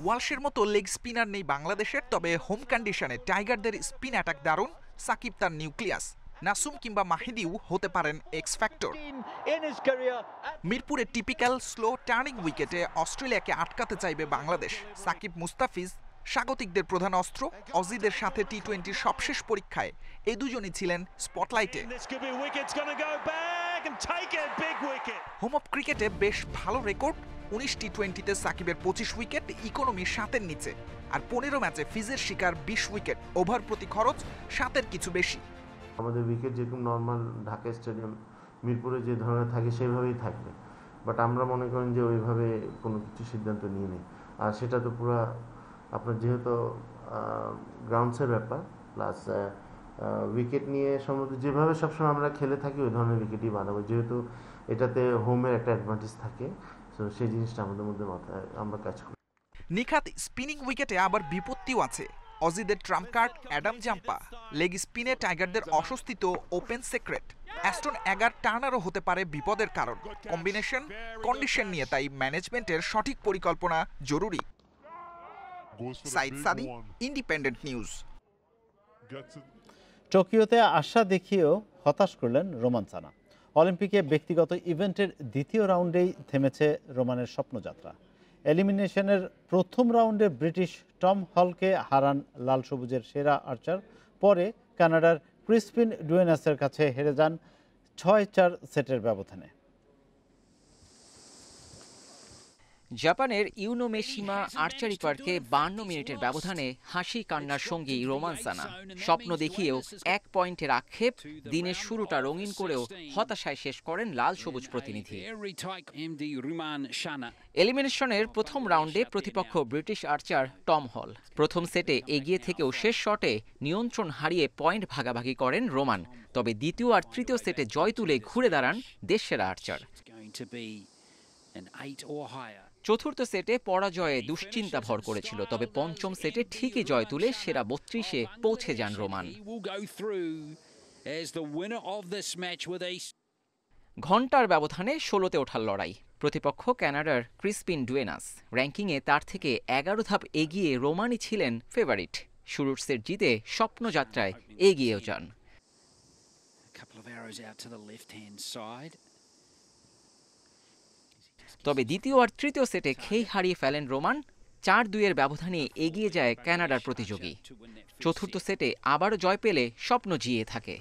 ওয়ালশের মতো লেগ স্পিনার নেই বাংলাদেশের, তবে হোম কন্ডিশনে টাইগারদের স্পিন অ্যাটাক দারুণ। সাকিব তার নিউক্লিয়াস, নাসুম কিংবা মাহিদিও হতে পারেন এক্স ফ্যাক্টর। মিরপুরে টিপিক্যাল স্লো টার্নিং উইকেটে অস্ট্রেলিয়াকে আটকাতে চাইবে বাংলাদেশ। সাকিব মুস্তাফিজ স্বাগতিকদের প্রধান অস্ত্র। অজিদের সাথে টি-20 সবশেষ পরীক্ষায় এই দুজনই ছিলেন স্পটলাইটে। হোম অফ ক্রিকেটে বেশ ভালো রেকর্ড। 19 টি-20-তে সাকিবের 25 উইকেট, ইকোনমি 7-এর নিচে। আর 15 ম্যাচে ফিজের শিকার 20 উইকেট, ওভার প্রতি খরচ 7-এর কিছু বেশি। আমাদের উইকেট যেরকম নর্মাল ঢাকা স্টেডিয়াম মিরপুরে যে ধরনের থাকে সেভাবেই থাকবে, বাট আমরা মনে করেন যে ওইভাবে কোনো কিছু সিদ্ধান্ত নিয়ে নেই। আর সেটা তো পুরো আপনার যেহেতু গ্রাউন্ডসের ব্যাপার, প্লাস উইকেট নিয়ে সম্ভবত যেভাবে সবসময় আমরা খেলে থাকি ওই ধরনের উইকেটই বানাবো, যেহেতু এটাতে হোমের একটা অ্যাডভান্টেজ থাকে। সো সেই জিনিসটা আমাদের মধ্যে মাথায় আমরা কাজ করি। নিখাত স্পিনিং উইকেটে আবার বিপত্তিও আছে। অজিদের trump card Adam Zampa, leg স্পিনে টাইগারদের অস্বস্তি তো ওপেন সিক্রেট। অ্যাস্টন অ্যাগার টার্নারও হতে পারে বিপদের কারণ। কম্বিনেশন কন্ডিশন নিয়ে তাই ম্যানেজমেন্টের সঠিক পরিকল্পনা জরুরি। সাইদ সাদি, ইন্ডিপেন্ডেন্ট নিউজ। টোকিওতে আশা দেখিয়েও হতাশ করলেন রোমান সানা। অলিম্পিকে ব্যক্তিগত ইভেন্টের দ্বিতীয় রাউন্ডেই থেমেছে রোমানের স্বপ্নযাত্রা। এলিমিনেশনের প্রথম রাউন্ডে ব্রিটিশ টম হলকে হারান লাল সবুজের সেরা আর্চার। পরে কানাডার ক্রিসপিন ডুয়েনাসের কাছে হেরে যান 6-4 সেটের ব্যবধানে। জাপানের ইউনোমেশিমা আর্চারি পার্কে 52 মিনিটের ব্যবধানে হাসি কান্নার সঙ্গী রোমান সানা। স্বপ্ন দেখিয়েও 1 পয়েন্টের আক্ষেপ, দিনের শুরুটা রঙিন করেও হতাশায় শেষ করেন লাল সবুজ প্রতিনিধি। এলিমিনেশনের প্রথম রাউন্ডে প্রতিপক্ষ ব্রিটিশ আর্চার টম হল। প্রথম সেটে এগিয়ে থেকেও শেষ শটে নিয়ন্ত্রণ হারিয়ে পয়েন্ট ভাগাভাগি করেন রোমান। তবে দ্বিতীয় আর তৃতীয় সেটে জয় তুলে ঘুরে দাঁড়ান দেশসেরা আর্চার। চতুর্থ সেটে পরাজয়ে দুশ্চিন্তা ভর করেছিল, তবে পঞ্চম সেটে ঠিকই জয় তুলে সেরা 32-এ পৌঁছে যান রোমান। ঘণ্টার ব্যবধানে 16-তে ওঠার লড়াই। প্রতিপক্ষ কানাডার ক্রিসপিন ডুয়েনাস। র্যাঙ্কিংয়ে তার থেকে ১১ ধাপ এগিয়ে রোমানই ছিলেন ফেভারিট। শুরুর সেট জিতে স্বপ্নযাত্রায় এগিয়েও যান। তবে দ্বিতীয় আর তৃতীয় সেটে খেই হারিয়ে ফেলেন রোমান। ৪-২ ব্যবধানে এগিয়ে যায় কানাডার প্রতিযোগী। চতুর্থ সেটে আবারও জয় পেলে স্বপ্ন জিয়ে থাকে।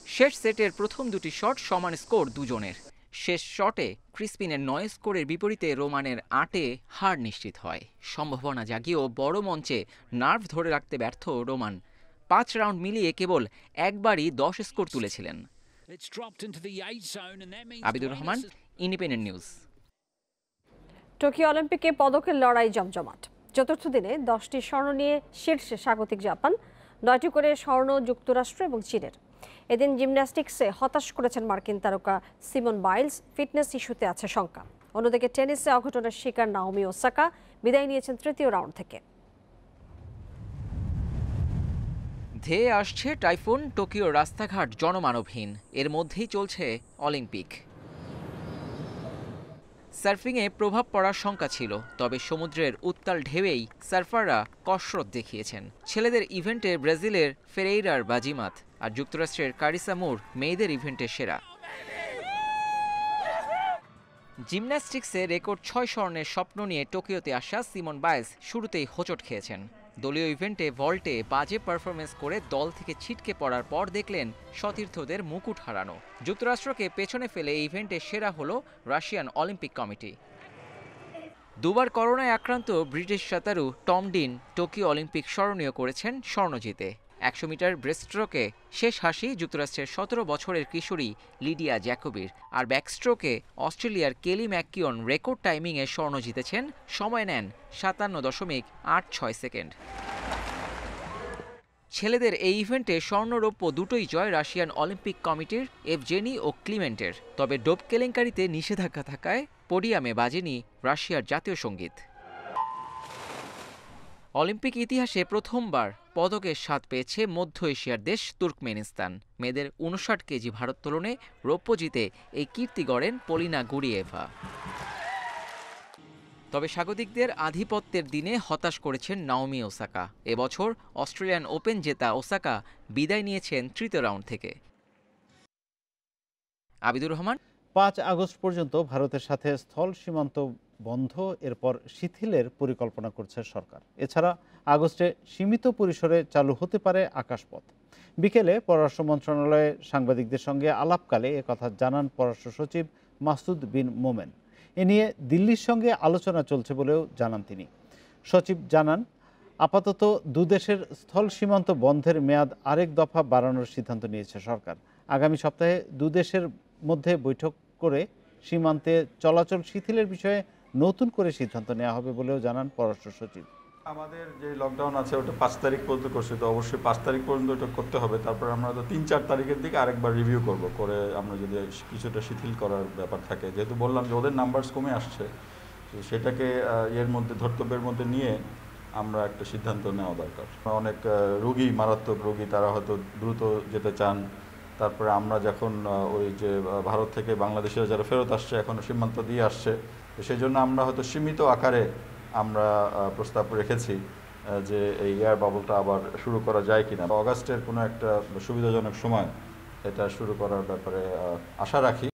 শেষ সেটের প্রথম দুটি শট সমান স্কোর দুজনের। শেষ শটে ক্রিসপিনের ৯ স্কোরের বিপরীতে রোমানের ৮-এ হার নিশ্চিত হয়। সম্ভাবনা জাগিয়েও বড় মঞ্চে নার্ভ ধরে রাখতে ব্যর্থ রোমান। ৫ রাউন্ড মিলিয়ে কেবল একবারই ১০ স্কোর তুলেছিলেন। Abidur Rahman, Independent news. Tokyo অলিম্পিকে পদকের লড়াই জমজমাট। চতুর্থ দিনে 10টি স্বর্ণ নিয়ে শীর্ষে স্বাগতিক জাপান, 9টি করে স্বর্ণ যুক্তরাষ্ট্র এবং চীনের। এদিন জিমন্যাস্টিক্সে হতাশ করেছেন মার্কিন তারকা সিমন বাইলস, ফিটনেস ইস্যুতে আছে শঙ্কা। অন্যদিকে টেনিসে অঘটনের শিকার নাওমি ওসাকা বিদায় নিয়েছেন তৃতীয় রাউন্ড থেকে। ধেয়ে আসছে টাইফুন, টোকিওর রাস্তাঘাট জনমানবহীন। এর মধ্যেই চলছে অলিম্পিক। সার্ফিংয়ে প্রভাব পড়ার শঙ্কা ছিল, তবে সমুদ্রের উত্তাল ঢেউয়েই সার্ফাররা কসরত দেখিয়েছেন। ছেলেদের ইভেন্টে ব্রাজিলের ফেরেইরার বাজিমাত, আর যুক্তরাষ্ট্রের কারিসা মুর মেয়েদের ইভেন্টে সেরা। জিমন্যাস্টিক্সে রেকর্ড ৬ স্বর্ণের স্বপ্ন নিয়ে টোকিওতে আসা সিমন বাইলস শুরুতেই হোঁচট খেয়েছেন। দলীয় ইভেন্টে ভল্টে বাজে পারফরমেন্স করে দল থেকে ছিটকে পড়ার পর দেখলেন সতীর্থদের মুকুট হারানো। যুক্তরাষ্ট্রকে পেছনে ফেলে এই ইভেন্টে সেরা হলো রাশিয়ান অলিম্পিক কমিটি। দুবার করোনায় আক্রান্ত ব্রিটিশ সাঁতারু টম ডিন টোকিও অলিম্পিক স্মরণীয় করেছেন স্বর্ণ জিতে। ১০০ মিটার ব্রেস্টস্ট্রোকে শেষ হাসি যুক্তরাষ্ট্রের ১৭ বছরের কিশোরী লিডিয়া জ্যাকোবির। আর ব্যাকস্ট্রোকে অস্ট্রেলিয়ার কেলি ম্যাককিওন রেকর্ড টাইমিংয়ে স্বর্ণ জিতেছেন, সময় নেন ৫৭.৮৬ সেকেন্ড। ছেলেদের এই ইভেন্টে স্বর্ণ রৌপ্য দুটোই জয় রাশিয়ান অলিম্পিক কমিটির এভজেনি ও ক্লিমেন্টের। তবে ডোপ কেলেঙ্কারিতে নিষেধাজ্ঞা থাকায় পোডিয়ামে বাজেনি রাশিয়ার জাতীয় সঙ্গীত। অলিম্পিক ইতিহাসে প্রথমবার পদকের স্বাদ পেয়েছে মধ্য এশিয়ার দেশ তুর্কমেনিস্তান। মেয়েদের ৫৯ কেজি ভারোত্তোলনে রৌপ্য জিতে এই কীর্তি গড়েন পলিনা গুরিয়েভা। তবে স্বাগতিকদের আধিপত্যের দিনে হতাশ করেছেন নাওমি ওসাকা। এবছর অস্ট্রেলিয়ান ওপেন জেতা ওসাকা বিদায় নিয়েছেন তৃতীয় রাউন্ড থেকে। আবিদুর রহমান। ৫ আগস্ট পর্যন্ত ভারতের সাথে স্থল সীমান্ত বন্ধ, এরপর শিথিলের পরিকল্পনা করছে সরকার। এছাড়া আগস্টে সীমিত পরিসরে চালু হতে পারে আকাশপথ। বিকেলে পররাষ্ট্র মন্ত্রণালয়ে সাংবাদিকদের সঙ্গে আলাপকালে একথা জানান পররাষ্ট্র সচিব মাসুদ বিন মোমেন। এ নিয়ে দিল্লির সঙ্গে আলোচনা চলছে বলেও জানান তিনি। সচিব জানান, আপাতত দুদেশের স্থল সীমান্ত বন্ধের মেয়াদ আরেক দফা বাড়ানোর সিদ্ধান্ত নিয়েছে সরকার। আগামী সপ্তাহে দুদেশের মধ্যে বৈঠক করে সীমান্তে চলাচল শিথিলের বিষয়ে নতুন করে সিদ্ধান্ত নেওয়া হবে বলেও জানান পররাষ্ট্র সচিব। আমাদের যে লকডাউন আছে ওটা ৫ তারিখ পর্যন্ত করছে, তো অবশ্যই ৫ তারিখ পর্যন্ত এটা করতে হবে। তারপর আমরা তো ৩-৪ তারিখের দিকে আরেকবার রিভিউ করব, করে আমরা যদি কিছুটা শিথিল করার ব্যাপার থাকে, যেহেতু বললাম যে ওদের নাম্বারস কমে আসছে, তো সেটাকে এর মধ্যে ধর্তব্যের মধ্যে নিয়ে আমরা একটা সিদ্ধান্ত নেওয়া দরকার। অনেক রোগী, মারাত্মক রোগী, তারা হয়তো দ্রুত যেতে চান। তারপরে আমরা যখন ওই যে ভারত থেকে বাংলাদেশে যারা ফেরত আসছে এখনও সীমান্ত দিয়ে আসছে, তো সেই জন্য আমরা হয়তো সীমিত আকারে আমরা প্রস্তাব রেখেছি যে এই এয়ার বাবলটা আবার শুরু করা যায় কিনা। অগাস্টের কোনো একটা সুবিধাজনক সময় এটা শুরু করার ব্যাপারে আশা রাখি।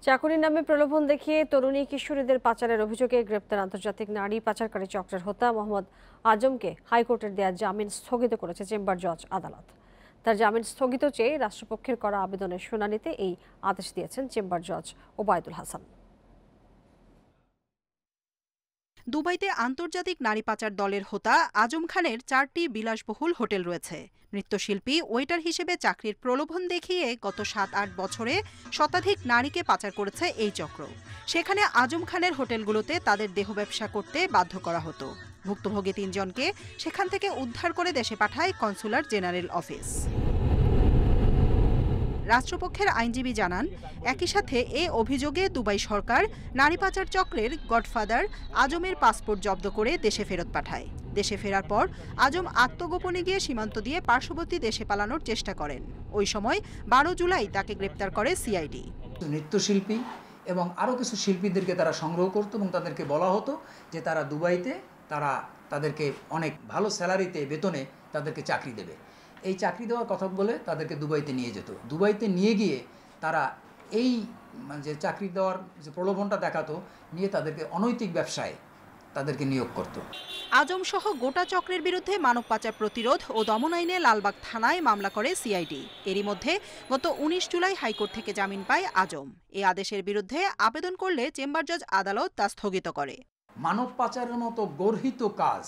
চাকুরির নামে প্রলোভন দেখিয়ে তরুণী কিশোরীদের পাচারের অভিযোগে গ্রেপ্তার আন্তর্জাতিক নারী পাচারকারী চক্রের হোতা মোহাম্মদ আজমকে হাইকোর্টের দেয়া জামিন স্থগিত করেছে চেম্বার জজ আদালত। তার জামিন স্থগিত চেয়ে রাষ্ট্রপক্ষের করা আবেদনের শুনানিতে এই আদেশ দিয়েছেন চেম্বার জজ ওবায়দুল হাসান। দুবাইতে আন্তর্জাতিক নারী পাচার দলের হোতা আজম খানের 4টি বিলাসবহুল হোটেল রয়েছে। নৃত্যশিল্পী ওয়েটার হিসেবে চাকরির প্রলোভন দেখিয়ে গত 7-8 বছরে শতাধিক নারীকে পাচার করেছে এই চক্র। সেখানে আজম খানের হোটেলগুলোতে তাদের দেহ ব্যবসা করতে বাধ্য করা হতো। ভুক্তভোগী 3 জনকে সেখান থেকে উদ্ধার করে দেশে পাঠায় কনসুলার জেনারেল অফিস। রাষ্ট্রপক্ষের আইনজীবী জানান, একই সাথে এ অভিযোগে দুবাই সরকার নারী পাচার চক্রের গডফাদার আজমের পাসপোর্ট জব্দ করে দেশে ফেরত পাঠায়। দেশে ফেরার পর আজম আত্মগোপনে গিয়ে সীমান্ত দিয়ে পার্শ্ববর্তী দেশে পালানোর চেষ্টা করেন। ওই সময় 12 জুলাই তাকে গ্রেপ্তার করে সিআইডি। নৃত্যশিল্পী এবং আরও কিছু শিল্পীদেরকে তারা সংগ্রহ করতো এবং তাদেরকে বলা হতো যে তারা দুবাইতে তাদেরকে অনেক ভালো স্যালারিতে বেতনে তাদেরকে চাকরি দেবে। এই চাকরি দেওয়ার কথা বলে তাদেরকে দুবাইতে নিয়ে যেত। দুবাইতে নিয়ে গিয়ে তারা এই যে চাকরি দেওয়ার যে প্রলোভনটা দেখাতো, নিয়ে তাদেরকে অনৈতিক ব্যবসায় তাদেরকে নিয়োগ করত। আজম সহ গোটা চক্রের বিরুদ্ধে মানব পাচার প্রতিরোধ ও দমন আইনে লালবাগ থানায় মামলা করে সিআইডি। এরই মধ্যে গত 19 জুলাই হাইকোর্ট থেকে জামিন পায় আজম। এই আদেশের বিরুদ্ধে আবেদন করলে চেম্বার জজ আদালত তা স্থগিত করে। মানব পাচারের মতো গর্হিত কাজ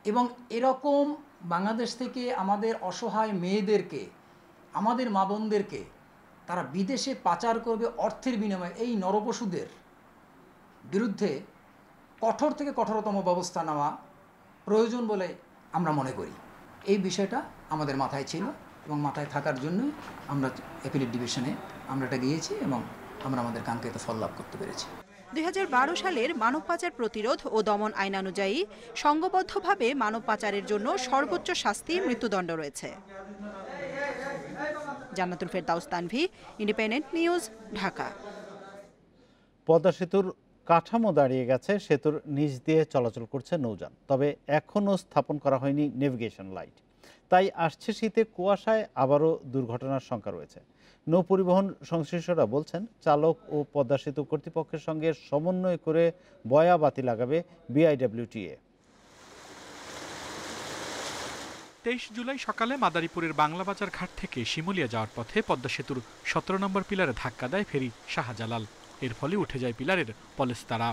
এবং এরকম বাংলাদেশ থেকে আমাদের অসহায় মেয়েদেরকে, আমাদের মা বোনদেরকে তারা বিদেশে পাচার করবে অর্থের বিনিময়ে, এই নরপশুদের বিরুদ্ধে কঠোর থেকে কঠোরতম ব্যবস্থা নেওয়া প্রয়োজন বলে আমরা মনে করি। এই বিষয়টা আমাদের মাথায় ছিল এবং মাথায় থাকার জন্য আমরা অ্যাপিলেট ডিভিশনে আমরা এটা গিয়েছি এবং আমরা আমাদের কাঙ্ক্ষিত ফল লাভ করতে পেরেছি। 2012 সালের মানব পাচার প্রতিরোধ ও দমন আইন অনুযায়ী সংঘবদ্ধভাবে মানব পাচারের জন্য সর্বোচ্চ শাস্তি মৃত্যুদণ্ড রয়েছে। জান্নাতুল ফেরদাউস তানভি, ইন্ডিপেন্ডেন্ট নিউজ, ঢাকা। পদ্মা সেতুর কাঠামো দাঁড়িয়ে গেছে, সেতুর নিচ দিয়ে চলাচল করছে নৌযান, তবে এখনও স্থাপন করা হয়নি নেভিগেশন লাইট। তাই আসছে শীতে কুয়াশায় আবারও দুর্ঘটনার শঙ্কা রয়েছে। নৌ পরিবহন সংশ্লিষ্টরা বলছেন, চালক ও পদ্মা সেতু কর্তৃপক্ষের সঙ্গে সমন্বয় করে বয়াবাতি লাগাবে বিআইডব্লিউটিএ। 23 জুলাই সকালে মাদারীপুরের বাংলাবাজার ঘাট থেকে শিমুলিয়া যাওয়ার পথে পদ্মা সেতুর 17 নম্বর পিলারে ধাক্কা দেয় ফেরি শাহজালাল। এর ফলে উঠে যায় পিলারের পলেস্তারা।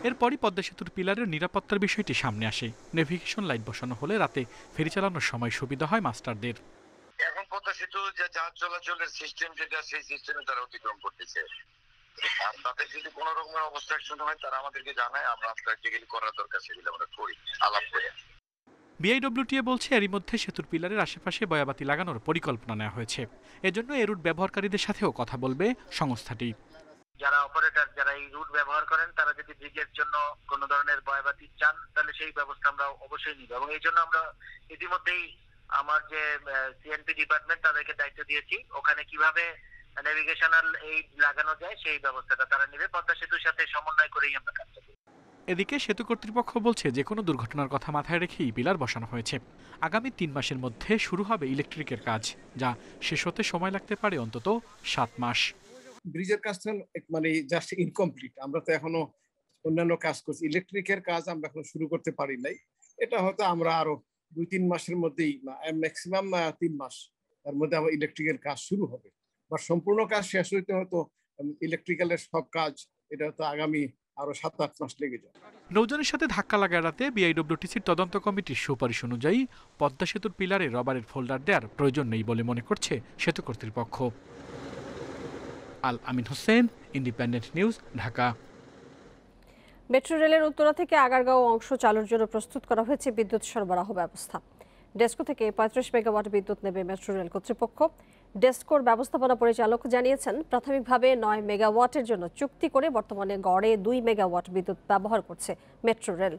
এরপরই পদ্মা সেতুর পিলারের নিরাপত্তার বিষয়টি সামনে আসে। নেভিগেশন লাইট বসানো হলে রাতে ফেরি চালানোর সময় সুবিধা হয় মাস্টারদের। এখন পদ্মা সেতু যে জাহাজ চলাচলের সিস্টেম যেটা, সেই সিস্টেমে তারা অতিক্রম করতেছে। আর তাদের যদি কোনো রকমের অবস্ট্রাকশন হয় তারা আমাদেরকে জানায়, আমরা যেগুলি করার দরকার সেগুলো আমরা করি, আলাপ করে। বিআইডব্লিউটিএ বলছে, এরই মধ্যে সেতুর পিলারের আশেপাশে বয়াবাতি লাগানোর পরিকল্পনা নেওয়া হয়েছে। এজন্য এই রুট ব্যবহারকারীদের সাথেও কথা বলবে সংস্থাটি। যারা অপারেটর, যারা এই রুট ব্যবহার করেন, তারা যদি ব্রিজের জন্য কোনো ধরনের বয়াবাতি চান, তাহলে সেই ব্যবস্থা আমরা অবশ্যই নিব। এবং এই জন্য আমরা ইতিমধ্যেই আমার যে সিএনপি ডিপার্টমেন্ট, তাদেরকে দায়িত্ব দিয়েছি, ওখানে কিভাবে নেভিগেশনাল এই লাগানো যায় সেই ব্যবস্থাটা তারা নেবে। পদ্মা সেতুর সাথে সমন্বয় করেই আমরা কাজ করব। এদিকে সেতু কর্তৃপক্ষ বলছে, যে কোনো দুর্ঘটনার কথা মাথায় রেখেই পিলার বসানো হয়েছে। আগামী 3 মাসের মধ্যে শুরু হবে ইলেকট্রিকের কাজ, যা শেষ হতে সময় লাগতে পারে অন্তত 7 মাস। ব্রিজের কাজটা মানে জাস্ট ইনকমপ্লিট, আমরা তো এখনো অন্যান্য কাজ করছি। ইলেকট্রিকের কাজ আমরা এখনো শুরু করতে পারি নাই। এটা হয়তো আমরা আরো 2-3 মাসের মধ্যেই, ম্যাক্সিমাম 3 মাস, তার মধ্যে আবার ইলেকট্রিকের কাজ শুরু হবে। বা সম্পূর্ণ কাজ শেষ হইতে হয়তো ইলেকট্রিক্যালের সব কাজ, এটা তো আগামী আরো 7-8 মাস লেগে যায়। নৌযানের সাথে ধাক্কা লাগা এড়াতে বিআইডব্লিউটিসির তদন্ত কমিটির সুপারিশ অনুযায়ী পদ্মা সেতুর পিলারে রবারের ফোল্ডার দেওয়ার প্রয়োজন নেই বলে মনে করছে সেতু কর্তৃপক্ষ। Al Amin Hossain, Independent news, Dhaka. Metro রেলের উত্তরা থেকে আগারগাঁও অংশ চালুর জন্য প্রস্তুত করা হয়েছে বিদ্যুৎ সরবরাহ ব্যবস্থা। ডেস্কো থেকে 35 মেগাওয়াট বিদ্যুৎ নেবে মেট্রো রেল কর্তৃপক্ষ। ডেস্কোর ব্যবস্থাপনা পরিচালক জানিয়েছেন, প্রাথমিকভাবে 9 মেগাওয়াটের জন্য চুক্তি করে বর্তমানে গড়ে 2 মেগাওয়াট বিদ্যুৎ ব্যবহার করছে মেট্রো রেল।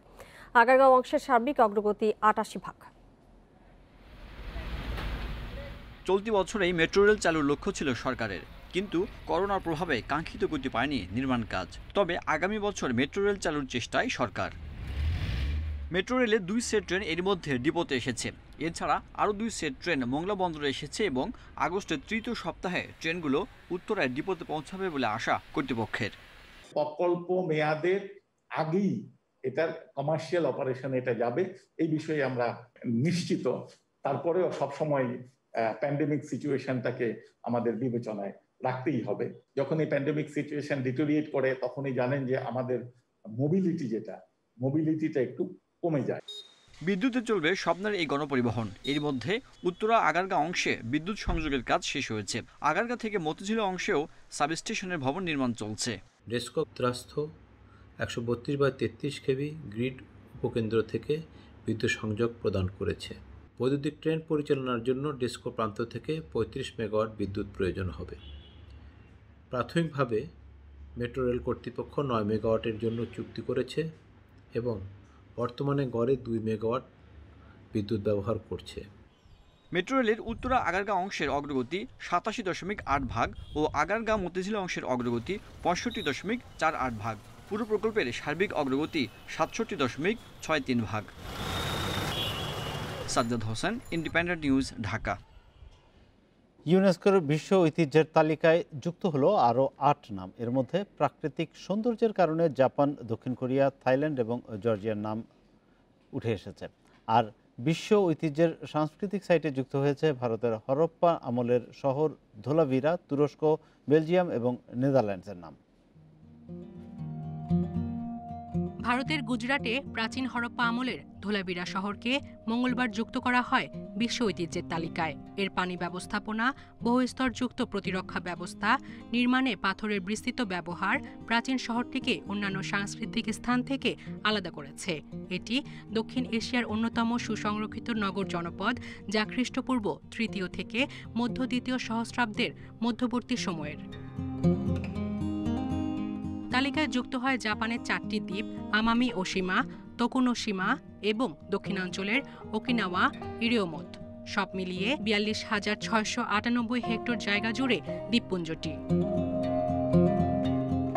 আগারগাঁও অংশের সার্বিক অগ্রগতি 88%। চলতি বছরেই মেট্রো রেল চালুর লক্ষ্য ছিল সরকারের, কিন্তু করোনার প্রভাবে কাঙ্ক্ষিত গতি পায়নি নির্মাণ কাজ। তবে আগামী বছর মেট্রো রেল চালুর চেষ্টায় সরকার। মেট্রো রেলে 2 সেট ট্রেন এর মধ্যে ডিপোতে এসেছে। এছাড়া আরও 2 সেট ট্রেন মোংলা বন্দরে এসেছে এবং আগস্টের 3য় সপ্তাহে ট্রেনগুলো উত্তরায় ডিপোতে পৌঁছাবে বলে আশা কর্তৃপক্ষের। প্রকল্প মেয়াদের আগেই এটার কমার্শিয়াল অপারেশন এটা যাবে, এই বিষয়ে আমরা নিশ্চিত। তারপরেও সবসময় প্যান্ডেমিক সিচুয়েশনটাকে আমাদের বিবেচনায় রাখতেই হবে। যখন এই প্যান্ডেমিক সিচুয়েশন ডিটোরিয়েট করে, তখনই জানেন যে আমাদের মোবিলিটিটা একটু কমে যায়। বিদ্যুতে চলবে স্বপ্নের এই গণপরিবহন। এর মধ্যে উত্তরা আগারগাঁ অংশে বিদ্যুৎ সংযোগের কাজ শেষ হয়েছে। আগারগাঁ থেকে মতিঝিল অংশেও সাবস্টেশনের ভবন নির্মাণ চলছে। ডেস্কো ত্রাস্থ 132/33 কেভি গ্রিড উপকেন্দ্র থেকে বিদ্যুৎ সংযোগ প্রদান করেছে। বৈদ্যুতিক ট্রেন পরিচালনার জন্য ডিসকো প্রান্ত থেকে ৩৫ মেগাওয়াট বিদ্যুৎ প্রয়োজন হবে। প্রাথমিকভাবে মেট্রো রেল কর্তৃপক্ষ ৯ মেগাওয়াটের জন্য চুক্তি করেছে এবং বর্তমানে গড়ে ২ মেগাওয়াট বিদ্যুৎ ব্যবহার করছে। মেট্রো রেলের উত্তরা আগারগাঁও অংশের অগ্রগতি ৮৭.৮ ভাগ ও আগারগাঁও মতিঝিল অংশের অগ্রগতি ৬৫.৪৮ ভাগ। পুরো প্রকল্পের সার্বিক অগ্রগতি ৬৭.৬৩ ভাগ। Sajjad Hossain, Independent news, Dhaka. ইউনেস্কোর বিশ্ব ঐতিহ্যের তালিকায় যুক্ত হলো আরও ৮ নাম। এর মধ্যে প্রাকৃতিক সৌন্দর্যের কারণে জাপান, দক্ষিণ কোরিয়া, থাইল্যান্ড এবং জর্জিয়ার নাম উঠে এসেছে। আর বিশ্ব ঐতিহ্যের সাংস্কৃতিক সাইটে যুক্ত হয়েছে ভারতের হরপ্পা আমলের শহর ধোলাভিরা, তুরস্ক, বেলজিয়াম এবং নেদারল্যান্ডসের নাম। ভারতের গুজরাটে প্রাচীন হরপ্পা আমলের ধোলাভিরা শহরকে মঙ্গলবার যুক্ত করা হয় বিশ্ব ঐতিহ্যের তালিকায়। এর পানি ব্যবস্থাপনা, বহুস্তরযুক্ত প্রতিরক্ষা ব্যবস্থা, নির্মাণে পাথরের বিস্তৃত ব্যবহার প্রাচীন শহরটিকে অন্যান্য সাংস্কৃতিক স্থান থেকে আলাদা করেছে। এটি দক্ষিণ এশিয়ার অন্যতম সুসংরক্ষিত নগর জনপদ, যা খ্রিস্টপূর্ব ৩য় থেকে মধ্য ২য় সহস্রাব্দের মধ্যবর্তী সময়ের। তালিকায় যুক্ত হয় জাপানের ৪টি দ্বীপ আমামি ওশিমা, তোকুনোশিমা এবং দক্ষিণাঞ্চলের ওকিনাওয়া, ইরিওমোত। সব মিলিয়ে ৪২,৬৯৮ হেক্টর জায়গা জুড়ে দ্বীপপুঞ্জটি।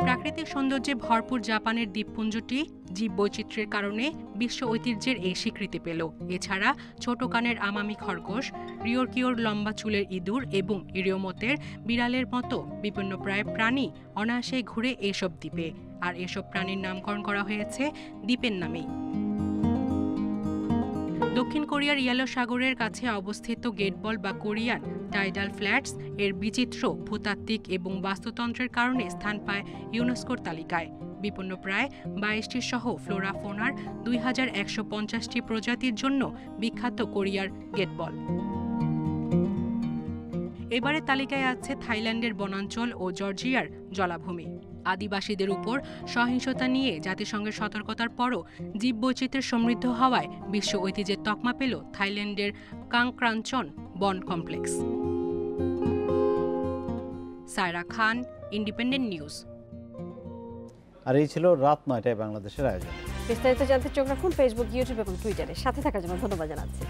প্রাকৃতিক সৌন্দর্যে ভরপুর জাপানের দ্বীপপুঞ্জটি জীববৈচিত্র্যের কারণে বিশ্ব ঐতিহ্যের এই স্বীকৃতি পেল। এছাড়া ছোট কানের আমামি খরগোশ, রিওরকিওর লম্বা চুলের ইঁদুর এবং ইরিওমোতের বিড়ালের মতো বিপন্নপ্রায় প্রাণী অনায়াসে ঘুরে এইসব দ্বীপে। আর এসব প্রাণীর নামকরণ করা হয়েছে দ্বীপের নামেই। দক্ষিণ কোরিয়ার ইয়েলো সাগরের কাছে অবস্থিত গেটবল বা কোরিয়ান টাইডাল ফ্ল্যাটস এর বিচিত্র ভূতাত্ত্বিক এবং বাস্তুতন্ত্রের কারণে স্থান পায় ইউনেস্কোর তালিকায়। বিপন্নপ্রায় ২২টি সহ ফ্লোরা ফোনার ২,১৫০টি প্রজাতির জন্য বিখ্যাত কোরিয়ার গেটবল। এবারে তালিকায় আছে থাইল্যান্ডের বনাঞ্চল ও জর্জিয়ার জলাভূমি। আদিবাসীদের উপর সহিংসতা নিয়ে জাতিসংঘের সতর্কতার পরও জীববৈচিত্র্যের সমৃদ্ধ হওয়ায় বিশ্ব ঐতিহ্যের তকমা পেল থাইল্যান্ডের কাংক্রাঞ্চন বন কমপ্লেক্স। সায়রা খান, ইন্ডিপেন্ডেন্ট নিউজ। আর এই ছিল রাত ৯টায় বাংলাদেশের আয়োজন। বিস্তারিত জানতে চোখ রাখুন ফেসবুক, ইউটিউব এবং টুইটারে। সাথে থাকার জন্য ধন্যবাদ জানাচ্ছি।